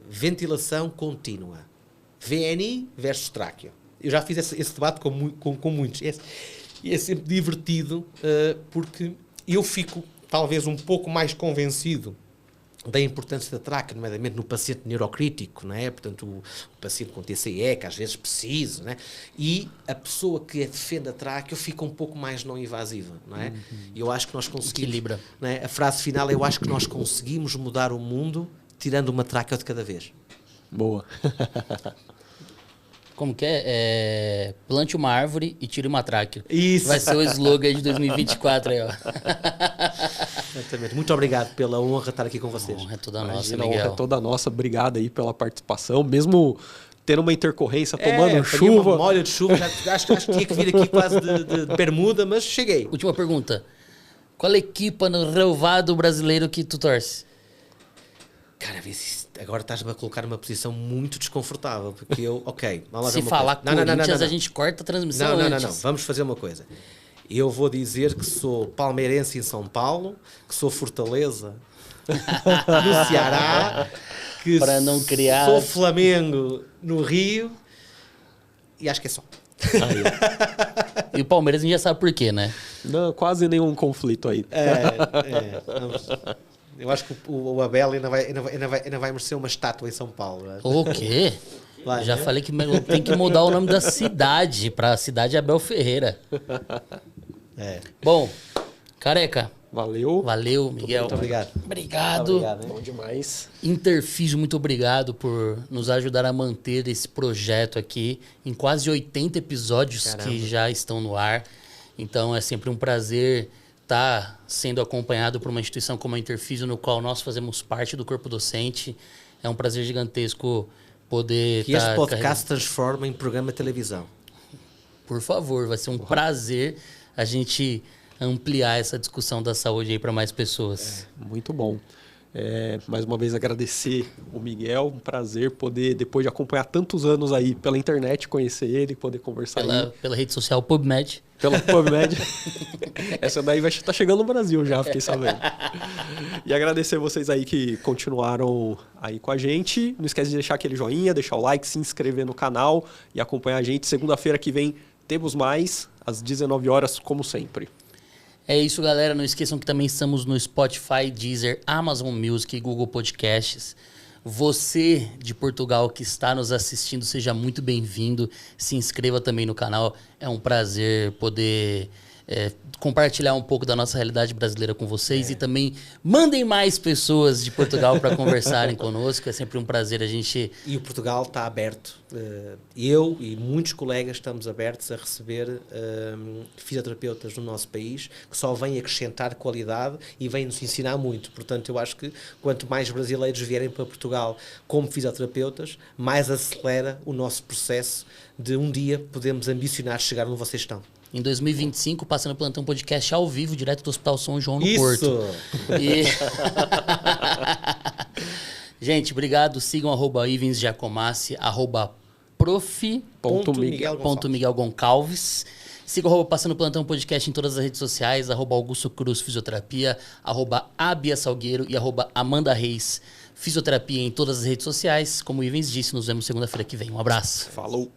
ventilação contínua, VNI versus tráqueo. Eu já fiz esse debate com muitos. E é sempre divertido, porque eu fico talvez um pouco mais convencido da importância da tráquea, nomeadamente no paciente neurocrítico, não é? Portanto, o paciente com TCE, que às vezes precisa, não é? E a pessoa que defende a tráquea fica um pouco mais não invasiva, não é? E eu acho que nós conseguimos... Equilibra. Não é? A frase final é: eu acho que nós conseguimos mudar o mundo tirando uma tráquea de cada vez. Boa. Como que é? Plante uma árvore e tire uma tráquea. Isso. Vai ser o slogan de 2024 aí, ó. Exatamente. Muito obrigado pela honra estar aqui com vocês. A honra é toda nossa, Imagina, a Miguel. honra é toda nossa. Obrigado aí pela participação. Mesmo tendo uma intercorrência, tomando chuva. chuva. Uma molha de chuva. Acho que tinha que vir aqui quase de bermuda, mas cheguei. Última pergunta. Qual equipa no relvado brasileiro que tu torce? Cara, agora estás-me a colocar numa posição muito desconfortável, porque eu... Ok, vamos lá ver Se uma falar coisa. Corinthians, a gente corta a transmissão antes. Não. Vamos fazer uma coisa. Eu vou dizer que sou palmeirense em São Paulo, que sou Fortaleza no Ceará, que Para não criar... sou Flamengo no Rio, e acho que é só. E o Palmeiras a gente já sabe por quê, né? Não, quase nenhum conflito aí. Vamos... Eu acho que o Abel ainda vai merecer uma estátua em São Paulo. Né? O quê? Vai, Já falei que tem que mudar o nome da cidade para a cidade Abel Ferreira. Bom, Careca. Valeu. Valeu, Miguel. Muito obrigado. Obrigado. Bom demais. Interfísio, muito obrigado por nos ajudar a manter esse projeto aqui em quase 80 episódios. Caramba. Que já estão no ar. Então é sempre um prazer estar sendo acompanhado por uma instituição como a Interfísio, no qual nós fazemos parte do corpo docente. É um prazer gigantesco poder Que este podcast transforma em programa de televisão. Por favor, vai ser um prazer a gente ampliar essa discussão da saúde aí para mais pessoas. Muito bom. Mais uma vez agradecer o Miguel, um prazer poder, depois de acompanhar tantos anos aí pela internet, conhecer ele, poder conversar pela rede social PubMed. Pela PubMed. Essa daí vai estar chegando no Brasil já, fiquei sabendo. E agradecer vocês aí que continuaram aí com a gente. Não esquece de deixar aquele joinha, deixar o like, se inscrever no canal e acompanhar a gente. Segunda-feira que vem temos mais, às 19 horas, como sempre. É isso, galera. Não esqueçam que também estamos no Spotify, Deezer, Amazon Music e Google Podcasts. Você de Portugal que está nos assistindo, seja muito bem-vindo. Se inscreva também no canal. É um prazer poder compartilhar um pouco da nossa realidade brasileira com vocês. E também mandem mais pessoas de Portugal para conversarem conosco. É sempre um prazer a gente... E o Portugal está aberto. Eu e muitos colegas estamos abertos a receber fisioterapeutas no nosso país, que só vêm acrescentar qualidade e vêm nos ensinar muito. Portanto, eu acho que quanto mais brasileiros vierem para Portugal como fisioterapeutas, mais acelera o nosso processo de um dia podemos ambicionar chegar onde vocês estão. Em 2025, passando Plantão Podcast ao vivo, direto do Hospital São João no Isso! Porto. Gente, obrigado. Sigam @Ivens Giacomassi, @prof.miguel Goncalves. Sigam @Passando Plantão Podcast em todas as redes sociais, @Augusto Cruz Fisioterapia, @Abia Salgueiro e @Amanda Reis Fisioterapia em todas as redes sociais. Como o Ivens disse, nos vemos segunda-feira que vem. Um abraço. Falou.